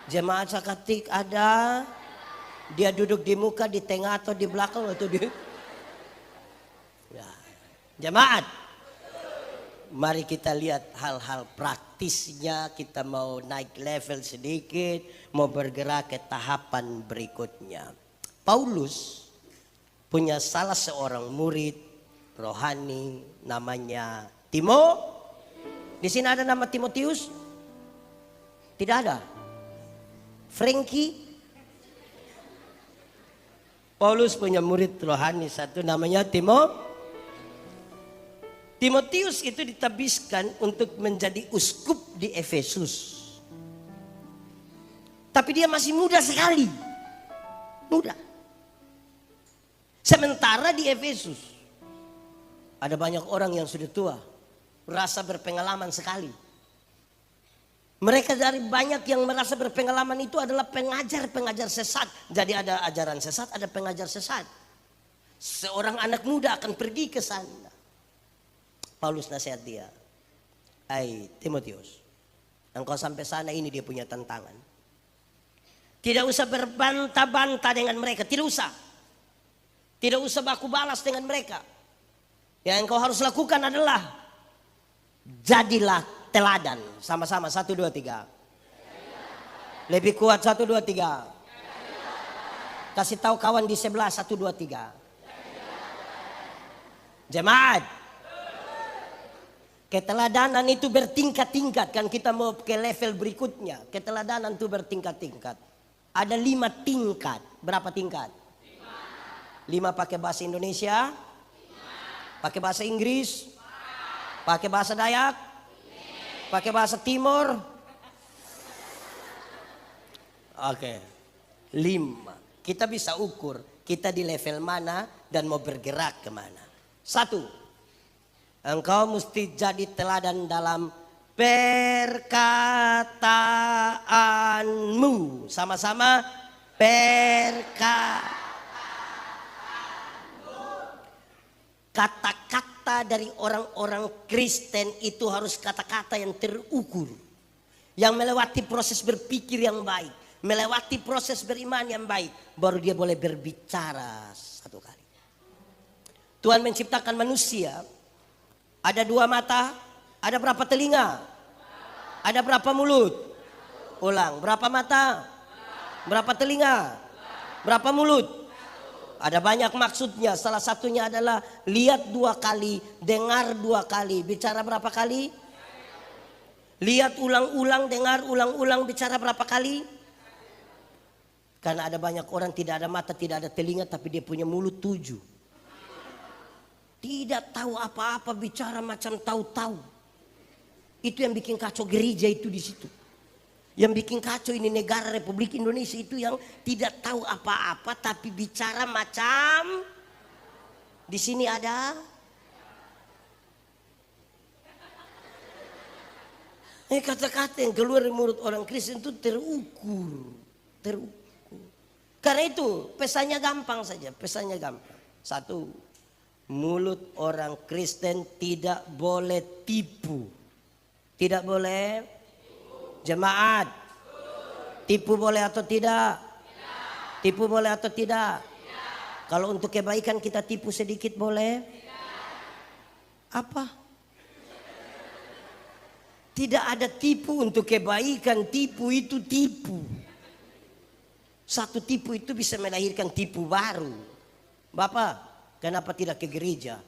Jemaat Sakatik ada, dia duduk di muka, di tengah atau di belakang atau di. Ya. Jemaat, mari kita lihat hal-hal praktisnya. Kita mau naik level sedikit, mau bergerak ke tahapan berikutnya. Paulus punya salah seorang murid rohani namanya Di sini ada nama Timotius? Tidak ada. Frankie. Paulus punya murid rohani satu namanya Timotius itu ditabiskan untuk menjadi uskup di Efesus. Tapi dia masih muda sekali. Muda. Sementara di Efesus ada banyak orang yang sudah tua, merasa berpengalaman sekali. Mereka dari banyak yang merasa berpengalaman itu adalah pengajar-pengajar sesat. Jadi ada ajaran sesat, ada pengajar sesat. Seorang anak muda akan pergi ke sana. Paulus nasihat dia. Timotius, engkau sampai sana ini dia punya tantangan. Tidak usah berbantah-bantah dengan mereka, tidak usah. Tidak usah baku balas dengan mereka. Yang engkau harus lakukan adalah jadilah teladan. Sama-sama 1, 2, 3. Lebih kuat 1, 2, 3. Kasih tahu kawan di sebelah 1, 2, 3. Jemaat. Keteladanan itu bertingkat-tingkat, kan kita mau ke level berikutnya. Keteladanan itu bertingkat-tingkat. Ada 5 tingkat. Berapa tingkat? 5 pakai bahasa Indonesia, pakai bahasa Inggris, pakai bahasa Dayak, pakai bahasa Timur. Oke. 5. Kita bisa ukur kita di level mana dan mau bergerak kemana. 1. Engkau mesti jadi teladan dalam perkataanmu. Sama-sama kata-kata dari orang-orang Kristen itu harus kata-kata yang terukur. Yang melewati proses berpikir yang baik. Melewati proses beriman yang baik. Baru dia boleh berbicara satu kali. Tuhan menciptakan manusia. Ada 2 mata. Ada berapa telinga? Ada berapa mulut? Ulang. Berapa mata? Berapa telinga? Berapa mulut? Ada banyak maksudnya. Salah satunya adalah lihat 2 kali, dengar 2 kali. Bicara berapa kali? Lihat ulang-ulang, dengar ulang-ulang, bicara berapa kali? Karena ada banyak orang tidak ada mata, tidak ada telinga, tapi dia punya mulut 7. Tidak tahu apa-apa, bicara macam tahu-tahu. Itu yang bikin kacau gereja itu di situ. Yang bikin kacau ini negara Republik Indonesia itu yang tidak tahu apa-apa tapi bicara macam di sini ada. Kata-kata yang keluar dari mulut orang Kristen itu terukur. Karena itu pesannya gampang saja, pesannya gampang. 1, mulut orang Kristen tidak boleh tipu. Tidak boleh. Jemaat, tipu boleh atau tidak? Tipu boleh atau tidak? Kalau untuk kebaikan kita tipu sedikit boleh? Apa? Tidak ada tipu untuk kebaikan, tipu itu tipu. Satu tipu itu bisa melahirkan tipu baru. Bapak, kenapa tidak ke gereja?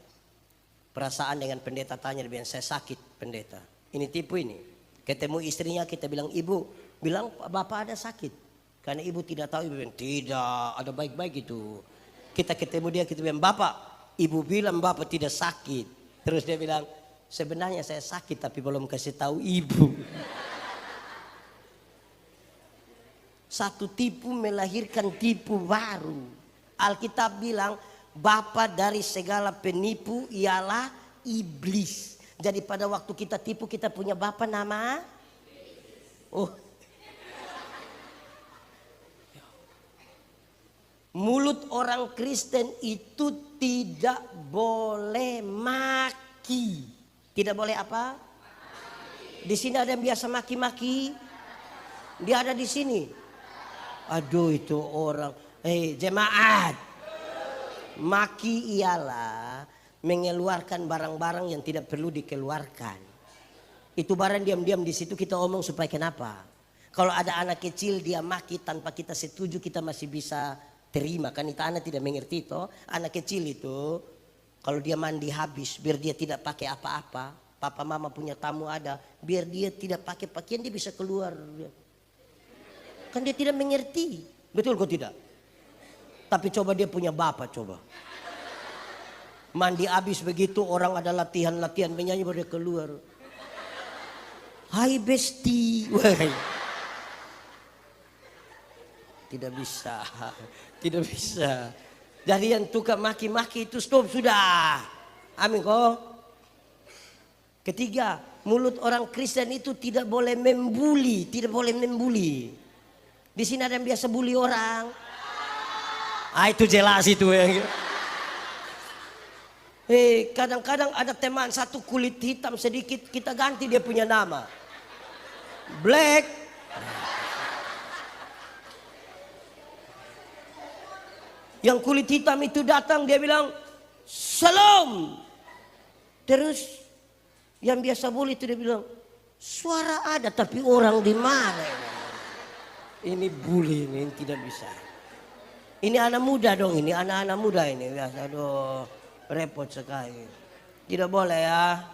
Perasaan dengan pendeta tanya, dia bilang saya sakit pendeta. Ini tipu ini. Ketemu istrinya kita bilang ibu, bilang bapak ada sakit. Karena ibu tidak tahu, ibu bilang tidak, ada baik-baik itu. Kita ketemu dia, kita bilang bapak, ibu bilang bapak tidak sakit. Terus dia bilang sebenarnya saya sakit tapi belum kasih tahu ibu. Satu tipu melahirkan tipu baru. Alkitab bilang bapa dari segala penipu ialah iblis. Jadi pada waktu kita tipu kita punya bapa nama mulut orang Kristen itu tidak boleh maki. Tidak boleh apa? Di sini ada yang biasa maki-maki. Dia ada di sini. Aduh itu orang. Jemaat. Maki ialah mengeluarkan barang-barang yang tidak perlu dikeluarkan. Itu barang diam-diam di situ kita omong supaya kenapa? Kalau ada anak kecil dia maki tanpa kita setuju kita masih bisa terima. Kan itu anak tidak mengerti toh. Anak kecil itu kalau dia mandi habis biar dia tidak pakai apa-apa. Papa mama punya tamu ada. Biar dia tidak pakai pakaian dia bisa keluar. Kan dia tidak mengerti. Betul kok tidak? Tapi coba dia punya bapak coba. Mandi habis begitu orang ada latihan-latihan menyanyi baru dia keluar. Hai besti. Tidak bisa. Tidak bisa. Dari yang tukang maki-maki itu stop sudah. Amin kok. Ketiga, mulut orang Kristen itu tidak boleh membuli. Tidak boleh membuli. Di sini ada yang biasa bully orang. Itu jelas itu ya. Kadang-kadang ada teman satu kulit hitam sedikit kita ganti dia punya nama. Black. Yang kulit hitam itu datang dia bilang Salam. Terus yang biasa bully itu dia bilang Suara ada tapi orang di mana? Ini bully ini tidak bisa. Ini anak muda dong, ini anak-anak muda ini. Aduh, repot sekali. Tidak boleh ya.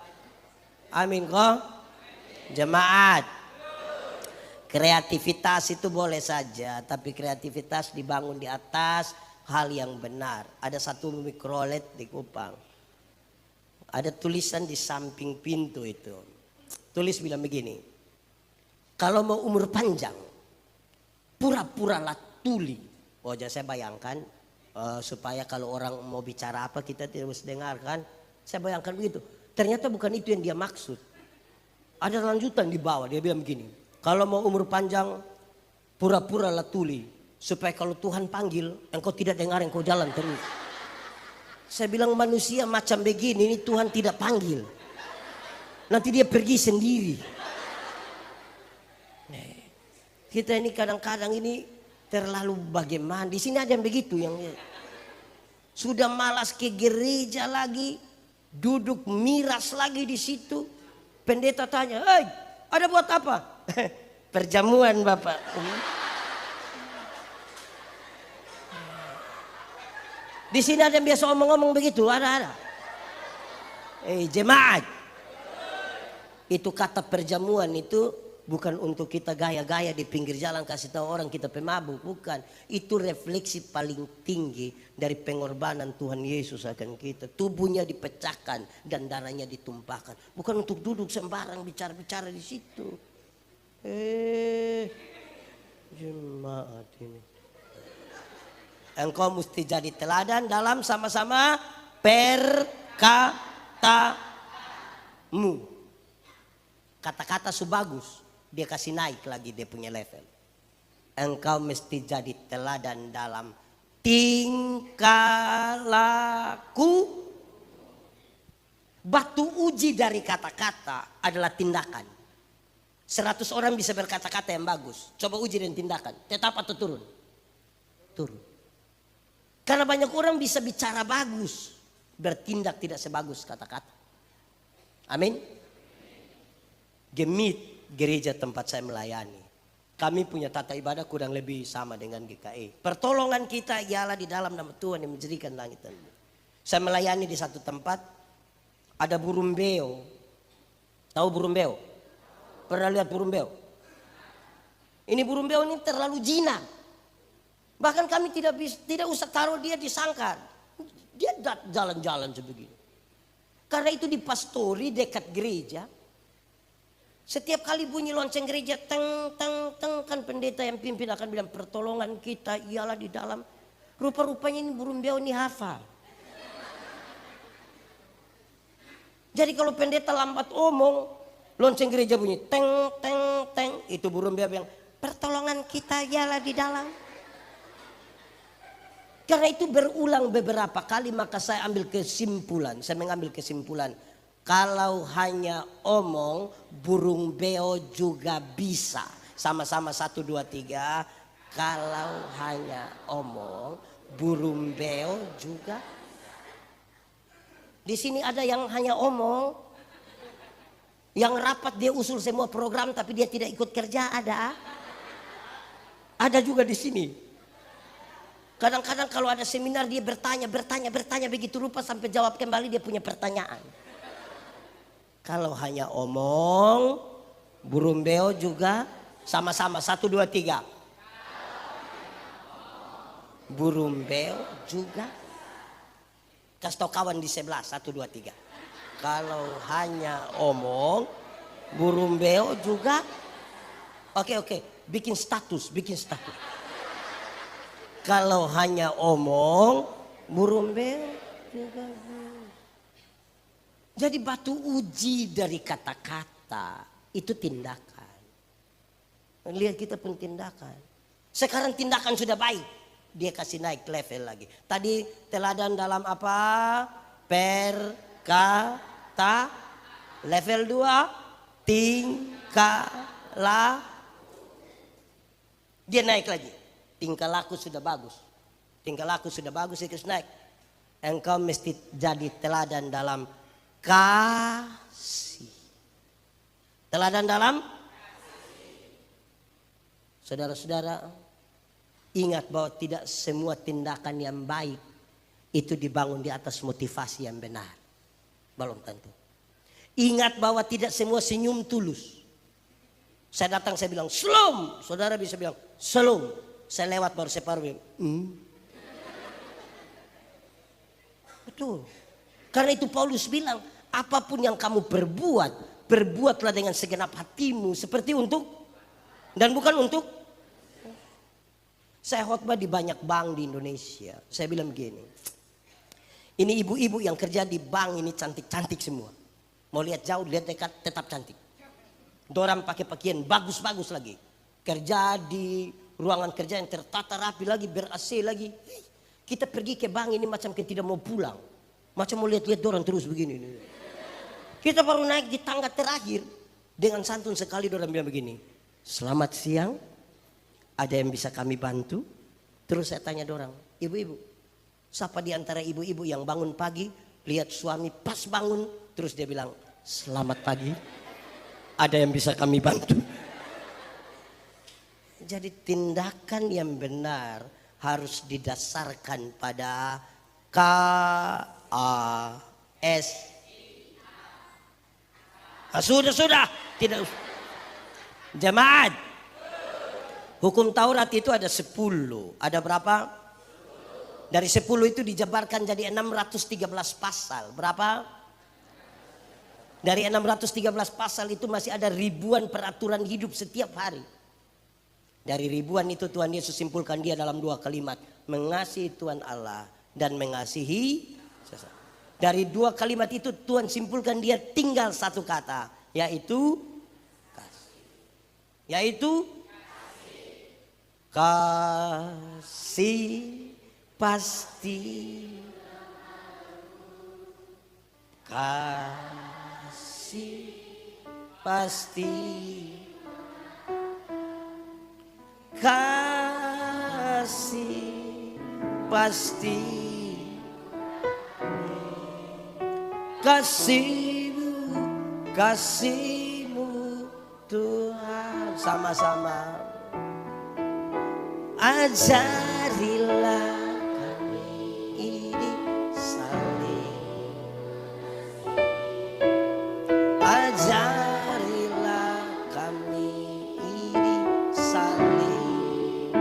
Amin kok. Jemaat. Kreativitas itu boleh saja, tapi kreativitas dibangun di atas hal yang benar. Ada satu mikrolet di Kupang. Ada tulisan di samping pintu itu. Tulis bilang begini. Kalau mau umur panjang, pura-puralah tuli. Oh, jadi saya bayangkan supaya kalau orang mau bicara apa kita tidak harus dengarkan. Saya bayangkan begitu. Ternyata bukan itu yang dia maksud. Ada lanjutan di bawah, dia bilang begini. Kalau mau umur panjang, pura-puralah tuli. Supaya kalau Tuhan panggil, engkau tidak dengar, engkau jalan terus. Saya bilang manusia macam begini, ini Tuhan tidak panggil. Nanti dia pergi sendiri. Kita ini kadang-kadang ini terlalu bagaimana. Di sini ada yang begitu, yang sudah malas ke gereja lagi, duduk miras lagi di situ. Pendeta tanya, "Hei, ada buat apa?" Perjamuan Bapak. Di sini ada yang biasa ngomong-ngomong begitu, ada. Jemaat. Itu kata perjamuan itu bukan untuk kita gaya-gaya di pinggir jalan kasih tahu orang kita pemabuk, bukan. Itu refleksi paling tinggi dari pengorbanan Tuhan Yesus akan kita. Tubuhnya dipecahkan dan darahnya ditumpahkan. Bukan untuk duduk sembarang bicara-bicara di situ. Jemaat ini. Engkau mesti jadi teladan dalam sama-sama perkataanmu. Kata-kata sebagus, dia kasih naik lagi dia punya level. Engkau mesti jadi teladan dalam tingkah laku. Batu uji dari kata-kata adalah tindakan. 100 orang bisa berkata-kata yang bagus. Coba uji dan tindakan. Tetap atau turun? Turun. Karena banyak orang bisa bicara bagus, bertindak tidak sebagus kata-kata. Amin. Gemit gereja tempat saya melayani. Kami punya tata ibadah kurang lebih sama dengan GKI. Pertolongan kita ialah di dalam nama Tuhan yang menjadikan langit dan bumi. Saya melayani di satu tempat, ada burung beo. Tahu burung beo? Pernah lihat burung beo? Ini burung beo ini terlalu jinak. Bahkan kami tidak usah taruh dia di sangkar. Dia jalan-jalan sebegini. Karena itu di pastori dekat gereja. Setiap kali bunyi lonceng gereja teng teng teng, kan pendeta yang pimpin akan bilang pertolongan kita ialah di dalam. Rupa-rupanya ini burung beo ini hafal. Jadi kalau pendeta lambat omong, lonceng gereja bunyi teng teng teng, itu burung beo yang pertolongan kita ialah di dalam. Karena itu berulang beberapa kali, maka saya ambil kesimpulan. Saya mengambil kesimpulan. Kalau hanya omong, burung beo juga bisa. Sama-sama 1, 2, 3. Kalau hanya omong, burung beo juga. Di sini ada yang hanya omong. Yang rapat dia usul semua program tapi dia tidak ikut kerja, ada. Ada juga di sini. Kadang-kadang kalau ada seminar dia bertanya begitu rupa sampai jawab kembali dia punya pertanyaan. Kalau hanya omong, burung beo juga sama-sama 1, 2, 3. Burung beo juga. Kasih tau kawan di sebelah 1, 2, 3. Kalau hanya omong, burung beo juga. Oke, bikin status. Kalau hanya omong, burung beo juga. Jadi batu uji dari kata-kata itu tindakan. Lihat kita pun tindakan. Sekarang tindakan sudah baik. Dia kasih naik level lagi. Tadi teladan dalam apa? Perkata. Level 2. Tingkah laku. Dia naik lagi. Tingkah laku sudah bagus. Dia kasih naik. Engkau mesti jadi teladan dalam kasih. Teladan dalam. Saudara-saudara, ingat bahwa tidak semua tindakan yang baik itu dibangun di atas motivasi yang benar. Belum tentu. Ingat bahwa tidak semua senyum tulus. Saya datang, saya bilang shalom. Saudara bisa bilang shalom. Saya lewat baru separuh bilang Betul. Karena itu Paulus bilang, apapun yang kamu perbuat, perbuatlah dengan segenap hatimu seperti untuk dan bukan untuk. Saya khotbah di banyak bank di Indonesia. Saya bilang begini, ini ibu-ibu yang kerja di bank ini cantik-cantik semua. Mau lihat jauh, lihat dekat, tetap cantik. Dorang pakai pakaian bagus-bagus lagi. Kerja di ruangan kerja yang tertata rapi lagi, ber-AC lagi. Kita pergi ke bank ini macam kita tidak mau pulang. Macam mau lihat-lihat dorang terus begini. Kita baru naik di tangga terakhir. Dengan santun sekali dorang bilang begini, selamat siang, ada yang bisa kami bantu? Terus saya tanya dorang, ibu-ibu, siapa di antara ibu-ibu yang bangun pagi, lihat suami pas bangun, terus dia bilang, selamat pagi, ada yang bisa kami bantu? Jadi tindakan yang benar harus didasarkan pada KAS. Sudah, tidak usah. Jemaat, hukum Taurat itu ada 10. Ada berapa? Dari 10 itu dijabarkan jadi 613 pasal. Berapa? Dari 613 pasal itu masih ada ribuan peraturan hidup setiap hari. Dari ribuan itu Tuhan Yesus simpulkan dia dalam 2 kalimat. Mengasihi Tuhan Allah dan mengasihi sesama. Dari 2 kalimat itu Tuhan simpulkan dia tinggal satu kata. Yaitu kasih pasti, kasih pasti, kasih pasti, kasihmu Tuhan. Sama-sama. Ajarilah kami ini saling, ajarilah kami ini saling,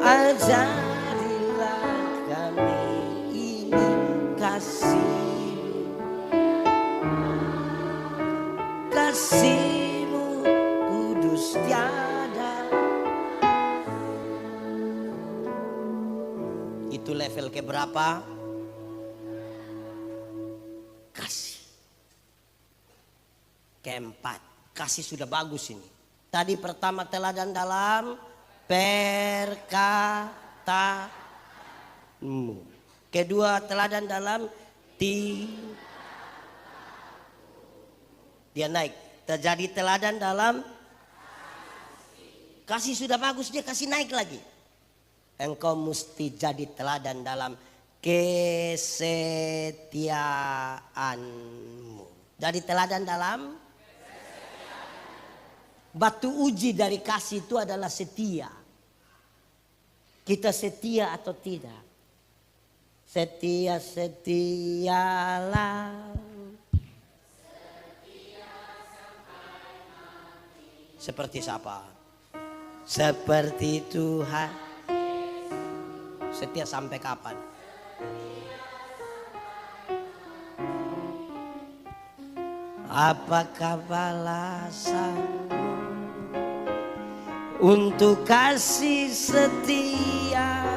ajarilah kami ini kasih, kasihmu kudus tiada. Itu level keberapa? Kasih. Keempat, kasih sudah bagus ini. Tadi pertama teladan dalam perkataanmu. Kedua teladan dalam dia naik. Terjadi teladan dalam kasih sudah bagus, dia kasih naik lagi. Engkau mesti jadi teladan dalam kesetiaanmu. Jadi teladan dalam batu uji dari kasih itu adalah setia. Kita setia atau tidak? Setia, setialah. Seperti siapa? Seperti Tuhan. Setia sampai kapan? Apakah balasanmu untuk kasih setia?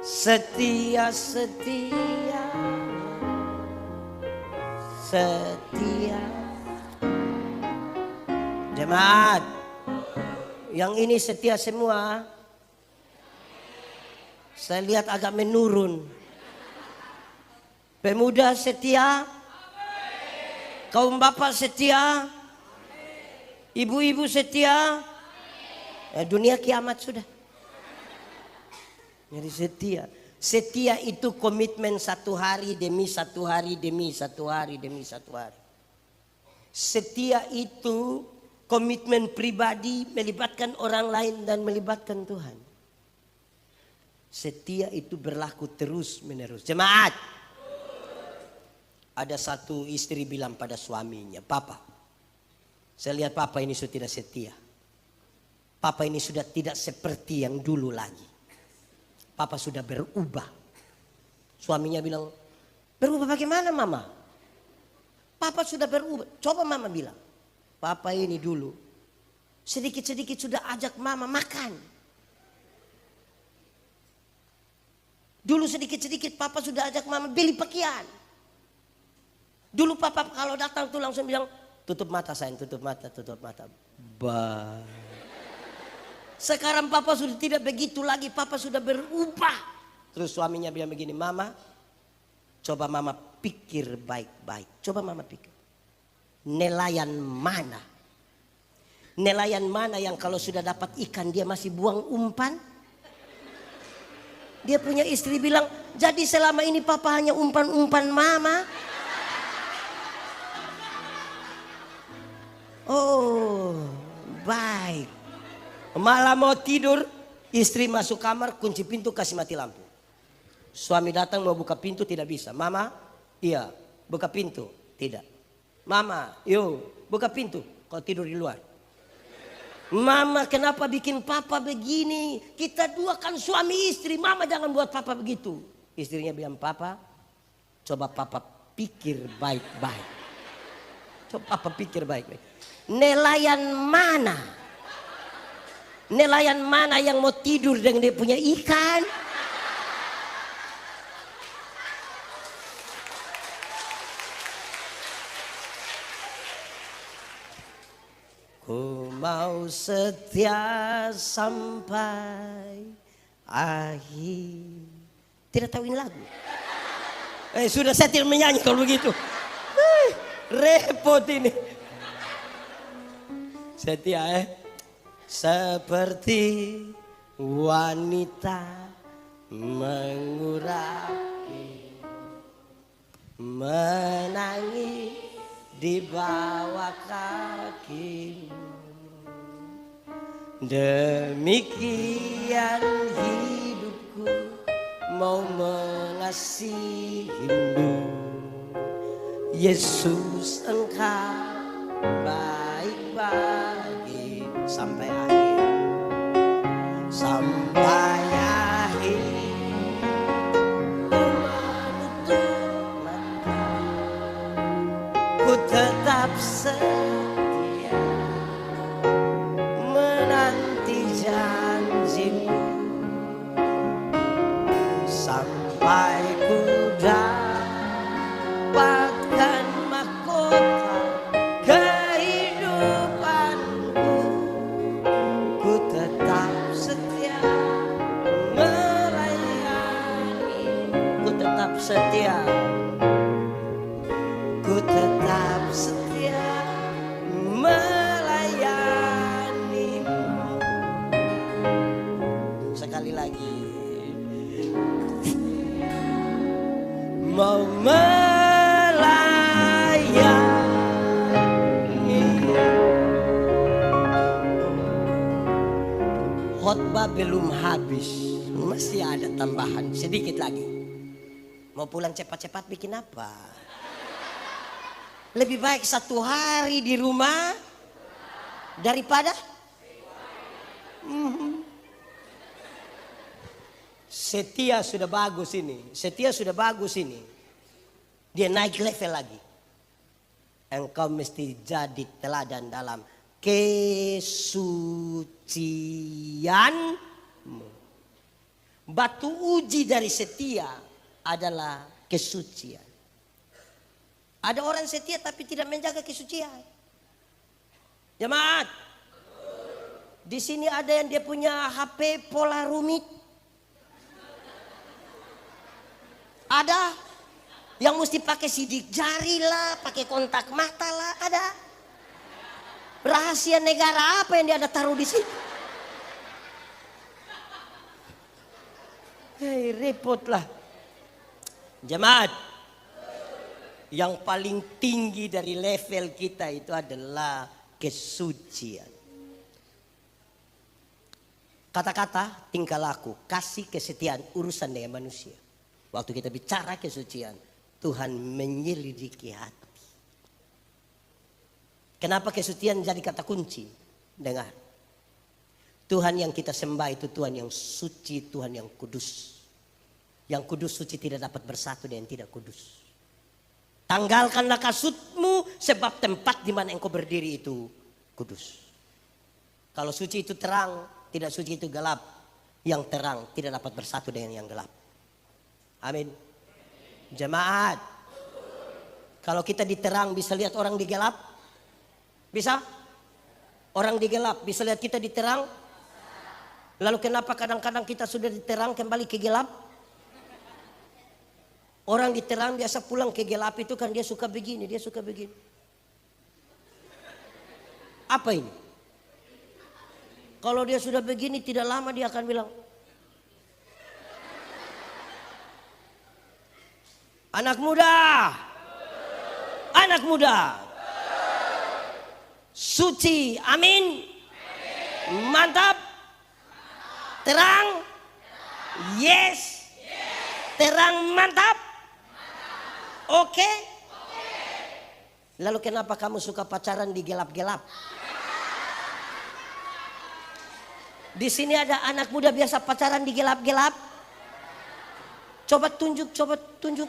Setia, setia, setia. Jemaat, yang ini setia semua. Saya lihat agak menurun. Pemuda setia, kaum bapak setia, ibu-ibu setia. Dunia kiamat sudah. Jadi setia. Setia itu komitmen satu hari demi satu hari demi satu hari demi satu hari. Setia itu komitmen pribadi melibatkan orang lain dan melibatkan Tuhan. Setia itu berlaku terus menerus. Jemaat. Ada satu istri bilang pada suaminya, "Papa, saya lihat papa ini sudah tidak setia. Papa ini sudah tidak seperti yang dulu lagi. Papa sudah berubah." Suaminya bilang, "Berubah bagaimana mama? Papa sudah berubah." Coba mama bilang, "Papa ini dulu sedikit-sedikit sudah ajak mama makan. Dulu sedikit-sedikit papa sudah ajak mama beli pakaian. Dulu papa kalau datang tuh langsung bilang, 'Tutup mata sayang, tutup mata, tutup mata.' Bah. Sekarang papa sudah tidak begitu lagi, papa sudah berubah." Terus suaminya bilang begini, "Mama, coba mama pikir baik-baik. Coba mama pikir. Nelayan mana? Nelayan mana yang kalau sudah dapat ikan dia masih buang umpan?" Dia punya istri bilang, "Jadi selama ini papa hanya umpan-umpan mama?" Oh, baik. Malam mau tidur, istri masuk kamar, kunci pintu, kasih mati lampu. Suami datang mau buka pintu, tidak bisa. "Mama, iya, buka pintu." "Tidak." "Mama, yuk buka pintu." "Kau tidur di luar." "Mama, kenapa bikin papa begini? Kita dua kan suami istri, mama jangan buat papa begitu." Istrinya bilang, "Papa, coba papa pikir baik-baik. Coba papa pikir baik-baik. Nelayan mana? Nelayan mana yang mau tidur dengan dia punya ikan?" "Ku mau setia sampai akhir." Tidak tahu ini lagu. Sudah saya tidak menyanyi kalau begitu. Repot ini. Setia seperti wanita mengurapi, menangis di bawah kakimu. Demikian hidupku mau mengasihimu. Yesus, engkau baik bagi sampai akhir. Sampai akhir ku menutup mata, ku tetap setia menanti janjimu. Sampai ku dapatkan mahkota kehidupanku, ku tetap setia melayani. Ku tetap setia, ku tetap setia melayanimu. Sekali lagi, mau melayani. Khotbah belum habis, masih ada tambahan sedikit lagi. Mau pulang cepat-cepat bikin apa? Lebih baik 1 hari di rumah daripada setia sudah bagus ini. Setia sudah bagus ini. Dia naik level lagi. Engkau mesti jadi teladan dalam kesucianmu. Batu uji dari setia adalah kesucian. Ada orang setia tapi tidak menjaga kesucian. Jemaat, di sini ada yang dia punya HP Polaroid. Ada yang mesti pakai sidik jari lah, pakai kontak mata lah, ada. Rahasia negara apa yang dia ada taruh di situ? Hei, repot lah. Jemaat, yang paling tinggi dari level kita itu adalah kesucian. Kata-kata, tingkah laku, kasih, kesetiaan, urusan dengan manusia. Waktu kita bicara kesucian, Tuhan menyelidiki hati. Kenapa kesucian jadi kata kunci? Dengar. Tuhan yang kita sembah itu Tuhan yang suci, Tuhan yang kudus. Yang kudus suci tidak dapat bersatu dengan tidak kudus. Tanggalkanlah kasutmu sebab tempat di mana engkau berdiri itu kudus. Kalau suci itu terang, tidak suci itu gelap. Yang terang tidak dapat bersatu dengan yang gelap. Amin. Jemaat, kalau kita diterang bisa lihat orang di gelap? Bisa? Orang di gelap bisa lihat kita diterang? Lalu kenapa kadang-kadang kita sudah diterang kembali ke gelap? Orang diterang biasa pulang ke gelap itu kan dia suka begini, dia suka begini. Apa ini? Kalau dia sudah begini tidak lama dia akan bilang, anak muda, anak muda, suci, amin, mantap, terang, yes, terang, mantap, oke. Lalu kenapa kamu suka pacaran di gelap-gelap? Di sini ada anak muda biasa pacaran di gelap-gelap. Coba tunjuk, coba tunjuk.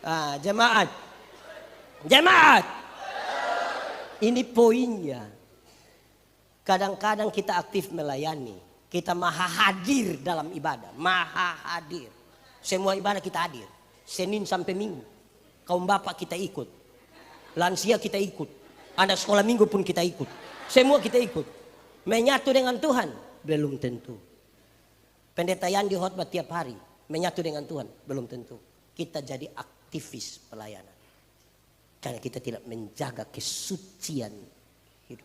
Ah, jemaat. Jemaat. Ini poinnya. Kadang-kadang kita aktif melayani. Kita maha hadir dalam ibadah. Maha hadir. Semua ibadah kita hadir. Senin sampai Minggu. Kaum bapak kita ikut. Lansia kita ikut. Anak sekolah minggu pun kita ikut. Semua kita ikut. Menyatu dengan Tuhan belum tentu. Pendeta Yandi khotbah tiap hari. Menyatu dengan Tuhan belum tentu. Kita jadi aktivis pelayanan. Karena kita tidak menjaga kesucian hidup.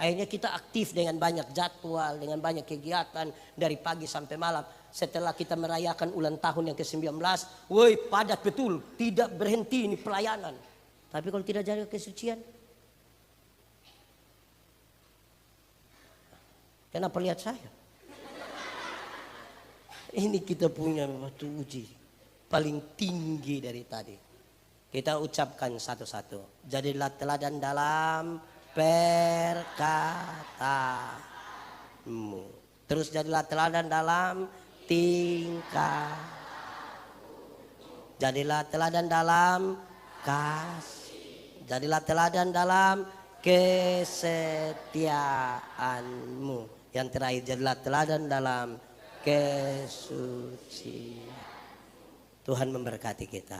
Akhirnya kita aktif dengan banyak jadwal, dengan banyak kegiatan dari pagi sampai malam. Setelah kita merayakan ulang tahun yang ke-19, woi padat betul, tidak berhenti ini pelayanan. Tapi kalau tidak jaga kesucian, kenapa lihat saya? Ini kita punya batu uji paling tinggi dari tadi. Kita ucapkan satu-satu. Jadilah teladan dalam perkataanmu. Terus jadilah teladan dalam tingkah. Jadilah teladan dalam kasih. Jadilah teladan dalam kesetiaanmu. Yang terakhir jadilah teladan dalam kesucian. Tuhan memberkati kita.